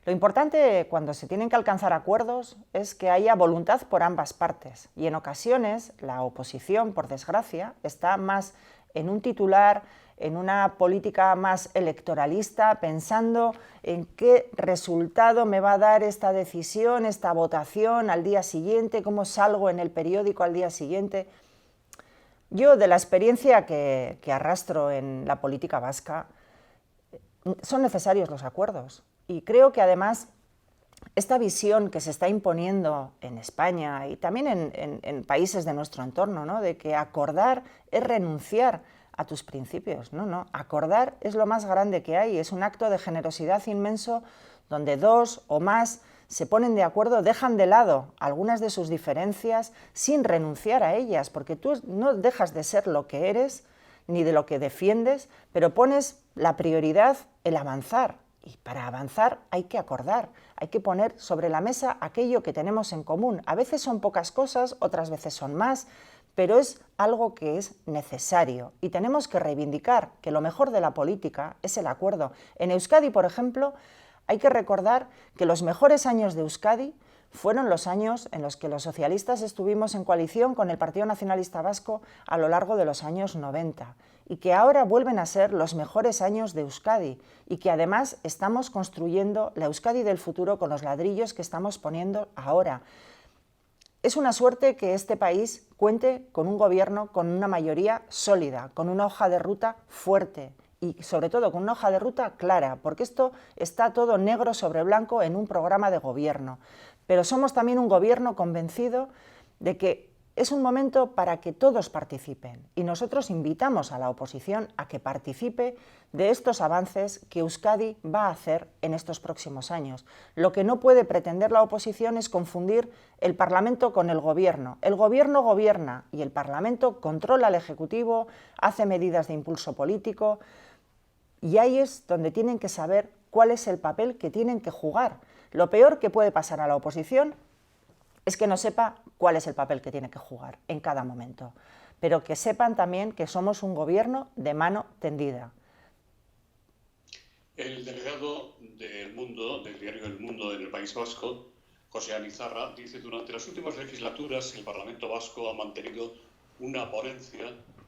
Lo importante cuando se tienen que alcanzar acuerdos es que haya voluntad por ambas partes y en ocasiones la oposición, por desgracia, está más en un titular, en una política más electoralista, pensando en qué resultado me va a dar esta decisión, esta votación al día siguiente, cómo salgo en el periódico al día siguiente. Yo, de la experiencia que arrastro en la política vasca, son necesarios los acuerdos. Y creo que además esta visión que se está imponiendo en España y también en países de nuestro entorno, ¿no?, de que acordar es renunciar a tus principios. No, acordar es lo más grande que hay, es un acto de generosidad inmenso donde dos o más se ponen de acuerdo, dejan de lado algunas de sus diferencias sin renunciar a ellas, porque tú no dejas de ser lo que eres ni de lo que defiendes, pero pones la prioridad el avanzar. Y para avanzar hay que acordar, hay que poner sobre la mesa aquello que tenemos en común. A veces son pocas cosas, otras veces son más, pero es algo que es necesario y tenemos que reivindicar que lo mejor de la política es el acuerdo. En Euskadi, por ejemplo, hay que recordar que los mejores años de Euskadi fueron los años en los que los socialistas estuvimos en coalición con el Partido Nacionalista Vasco a lo largo de los años 90 y que ahora vuelven a ser los mejores años de Euskadi y que además estamos construyendo la Euskadi del futuro con los ladrillos que estamos poniendo ahora. Es una suerte que este país cuente con un gobierno con una mayoría sólida, con una hoja de ruta fuerte y sobre todo con una hoja de ruta clara, porque esto está todo negro sobre blanco en un programa de gobierno. Pero somos también un gobierno convencido de que es un momento para que todos participen y nosotros invitamos a la oposición a que participe de estos avances que Euskadi va a hacer en estos próximos años. Lo que no puede pretender la oposición es confundir el Parlamento con el Gobierno. El Gobierno gobierna y el Parlamento controla al Ejecutivo, hace medidas de impulso político y ahí es donde tienen que saber cuál es el papel que tienen que jugar. Lo peor que puede pasar a la oposición es que no sepa cuál es el papel que tiene que jugar en cada momento, pero que sepan también que somos un gobierno de mano tendida. El delegado del Mundo, del diario El Mundo en el País Vasco, José Anizarra, dice: durante las últimas legislaturas el Parlamento Vasco ha mantenido una ponencia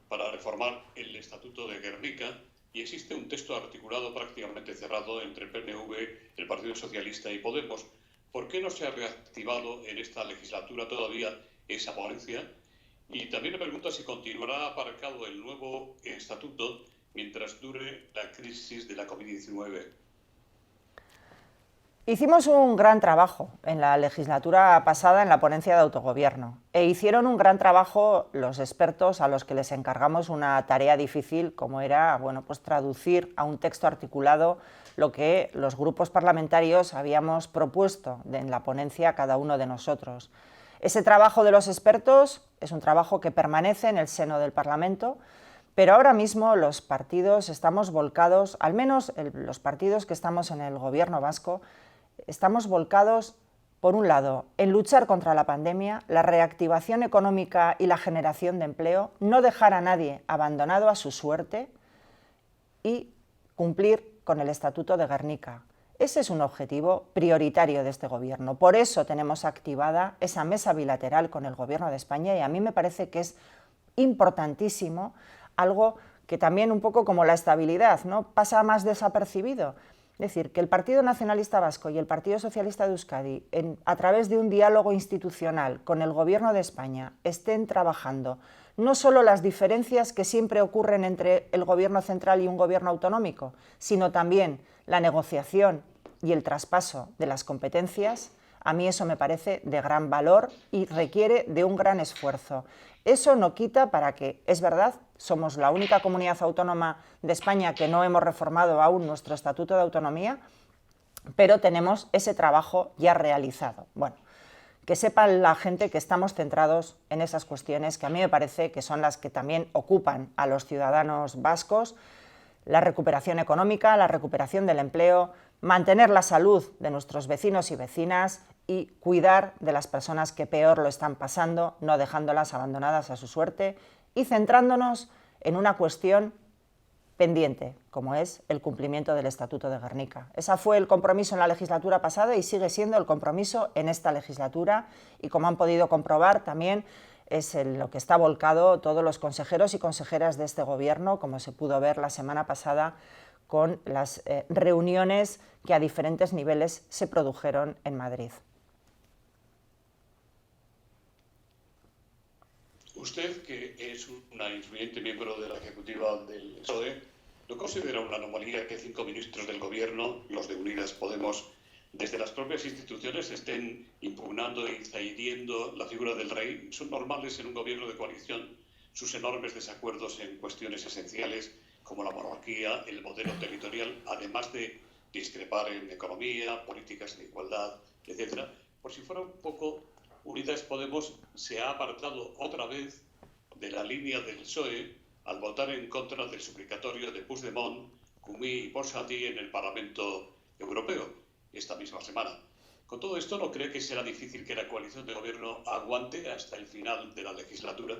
para reformar el Estatuto de Gernika y existe un texto articulado prácticamente cerrado entre el PNV, el Partido Socialista y Podemos. ¿Por qué no se ha reactivado en esta legislatura todavía esa ponencia? Y también le pregunta si continuará aparcado el nuevo estatuto mientras dure la crisis de la COVID-19. Hicimos un gran trabajo en la legislatura pasada en la ponencia de autogobierno e hicieron un gran trabajo los expertos a los que les encargamos una tarea difícil como era traducir a un texto articulado lo que los grupos parlamentarios habíamos propuesto en la ponencia a cada uno de nosotros. Ese trabajo de los expertos es un trabajo que permanece en el seno del Parlamento, pero ahora mismo los partidos estamos volcados, al menos los partidos que estamos en el gobierno vasco, estamos volcados por un lado, en luchar contra la pandemia, la reactivación económica y la generación de empleo, no dejar a nadie abandonado a su suerte y cumplir con el Estatuto de Gernika. Ese es un objetivo prioritario de este Gobierno. Por eso tenemos activada esa mesa bilateral con el Gobierno de España y a mí me parece que es importantísimo, algo que también un poco como la estabilidad, ¿no?, pasa más desapercibido. Es decir, que el Partido Nacionalista Vasco y el Partido Socialista de Euskadi, a través de un diálogo institucional con el Gobierno de España, estén trabajando no solo las diferencias que siempre ocurren entre el Gobierno central y un Gobierno autonómico, sino también la negociación y el traspaso de las competencias, a mí eso me parece de gran valor y requiere de un gran esfuerzo. Eso no quita para que, es verdad, somos la única comunidad autónoma de España que no hemos reformado aún nuestro Estatuto de Autonomía, pero tenemos ese trabajo ya realizado. Bueno, que sepa la gente que estamos centrados en esas cuestiones que a mí me parece que son las que también ocupan a los ciudadanos vascos: la recuperación económica, la recuperación del empleo, mantener la salud de nuestros vecinos y vecinas y cuidar de las personas que peor lo están pasando, no dejándolas abandonadas a su suerte y centrándonos en una cuestión pendiente, como es el cumplimiento del Estatuto de Gernika. Ese fue el compromiso en la legislatura pasada y sigue siendo el compromiso en esta legislatura y, como han podido comprobar, también es en lo que está volcado todos los consejeros y consejeras de este Gobierno, como se pudo ver la semana pasada con las reuniones que a diferentes niveles se produjeron en Madrid. Usted, que es una influyente miembro de la ejecutiva del PSOE, ¿no considera una anomalía que 5 ministros del Gobierno, los de Unidas Podemos, desde las propias instituciones estén impugnando y zahiriendo la figura del rey? ¿Son normales en un gobierno de coalición sus enormes desacuerdos en cuestiones esenciales como la monarquía, el modelo territorial, además de discrepar en economía, políticas de igualdad, etcétera? Por si fuera un poco, Unidas Podemos se ha apartado otra vez de la línea del PSOE al votar en contra del suplicatorio de Puigdemont, Comín y Ponsatí en el Parlamento Europeo esta misma semana. Con todo esto, ¿no cree que será difícil que la coalición de gobierno aguante hasta el final de la legislatura?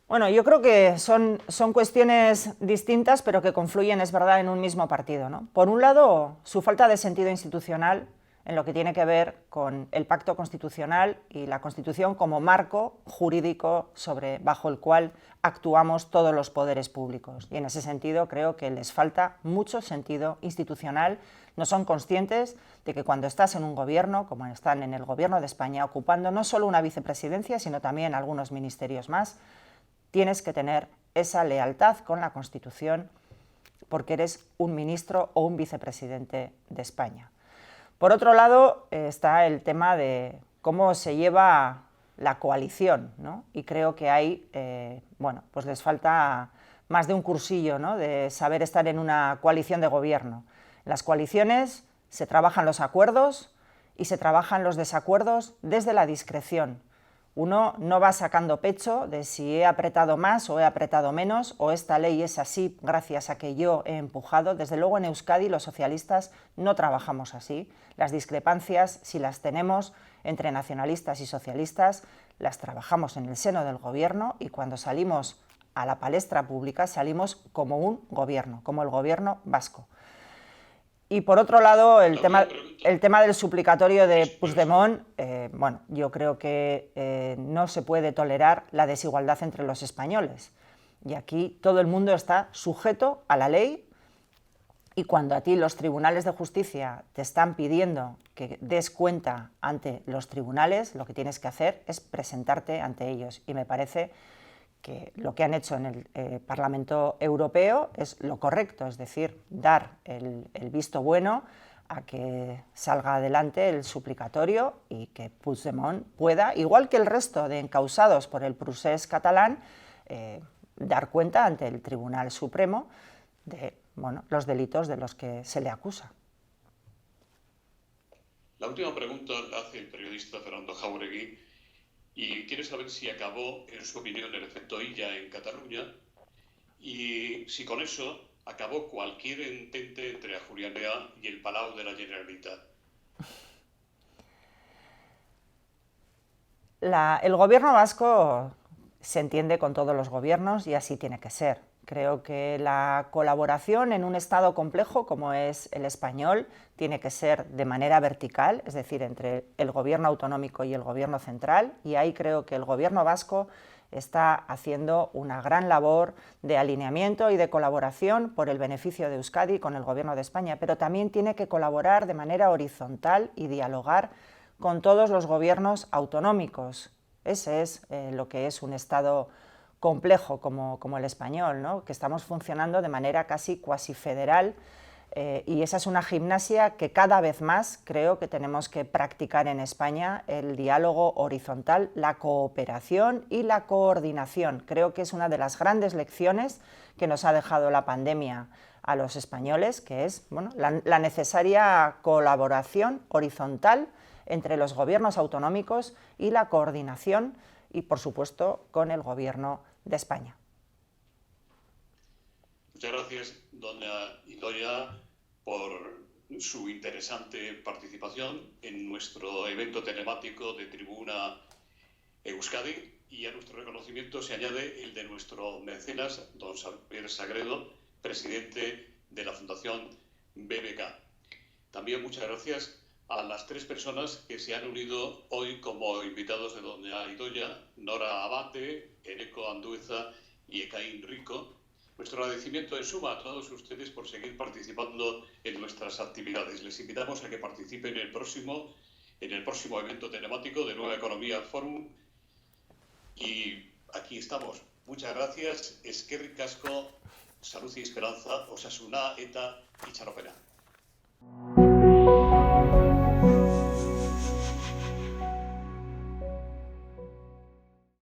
Bueno, yo creo que son cuestiones distintas, pero que confluyen, es verdad, en un mismo partido, ¿no? Por un lado, su falta de sentido institucional en lo que tiene que ver con el pacto constitucional y la Constitución como marco jurídico bajo el cual actuamos todos los poderes públicos. Y en ese sentido creo que les falta mucho sentido institucional. No son conscientes de que cuando estás en un gobierno, como están en el Gobierno de España, ocupando no solo una vicepresidencia, sino también algunos ministerios más, tienes que tener esa lealtad con la Constitución porque eres un ministro o un vicepresidente de España. Por otro lado, está el tema de cómo se lleva la coalición, ¿no? Y creo que ahí, bueno, pues les falta más de un cursillo, ¿no?, de saber estar en una coalición de gobierno. En las coaliciones se trabajan los acuerdos y se trabajan los desacuerdos desde la discreción. Uno no va sacando pecho de si he apretado más o he apretado menos, o esta ley es así gracias a que yo he empujado. Desde luego en Euskadi los socialistas no trabajamos así. Las discrepancias, si las tenemos entre nacionalistas y socialistas, las trabajamos en el seno del gobierno y cuando salimos a la palestra pública salimos como un gobierno, como el gobierno vasco. Y por otro lado, el tema del suplicatorio de Puigdemont, bueno, yo creo que no se puede tolerar la desigualdad entre los españoles. Y aquí todo el mundo está sujeto a la ley y cuando a ti los tribunales de justicia te están pidiendo que des cuenta ante los tribunales, lo que tienes que hacer es presentarte ante ellos. Y me parece que lo que han hecho en el Parlamento Europeo es lo correcto, es decir, dar el visto bueno a que salga adelante el suplicatorio y que Puigdemont pueda, igual que el resto de encausados por el procés catalán, dar cuenta ante el Tribunal Supremo de, bueno, los delitos de los que se le acusa. La última pregunta la hace el periodista Fernando Jáuregui y quiere saber si acabó, en su opinión, el efecto Illa en Cataluña y si con eso acabó cualquier entente entre Ajuria Enea y el Palau de la Generalitat. El gobierno vasco se entiende con todos los gobiernos y así tiene que ser. Creo que la colaboración en un Estado complejo como es el español tiene que ser de manera vertical, es decir, entre el gobierno autonómico y el gobierno central, y ahí creo que el gobierno vasco está haciendo una gran labor de alineamiento y de colaboración por el beneficio de Euskadi con el gobierno de España, pero también tiene que colaborar de manera horizontal y dialogar con todos los gobiernos autonómicos. Ese es lo que es un Estado complejo como el español, ¿no? Que estamos funcionando de manera casi cuasi federal, y esa es una gimnasia que cada vez más creo que tenemos que practicar en España, el diálogo horizontal, la cooperación y la coordinación. Creo que es una de las grandes lecciones que nos ha dejado la pandemia a los españoles, que es la necesaria colaboración horizontal entre los gobiernos autonómicos y la coordinación y, por supuesto, con el Gobierno de España. Muchas gracias, doña Idoia, por su interesante participación en nuestro evento telemático de Tribuna Euskadi, y a nuestro reconocimiento se añade el de nuestro mecenas, don Xavier Sagredo, presidente de la Fundación BBK. También muchas gracias a las 3 personas que se han unido hoy como invitados de doña Idoia: Nora Abate, Eneko Andueza y Ekaín Rico. Nuestro agradecimiento en suma a todos ustedes por seguir participando en nuestras actividades. Les invitamos a que participen en el próximo evento telemático de Nueva Economía Forum. Y aquí estamos. Muchas gracias. Eskerrik asko, salud y esperanza, osasuna eta itxaropena.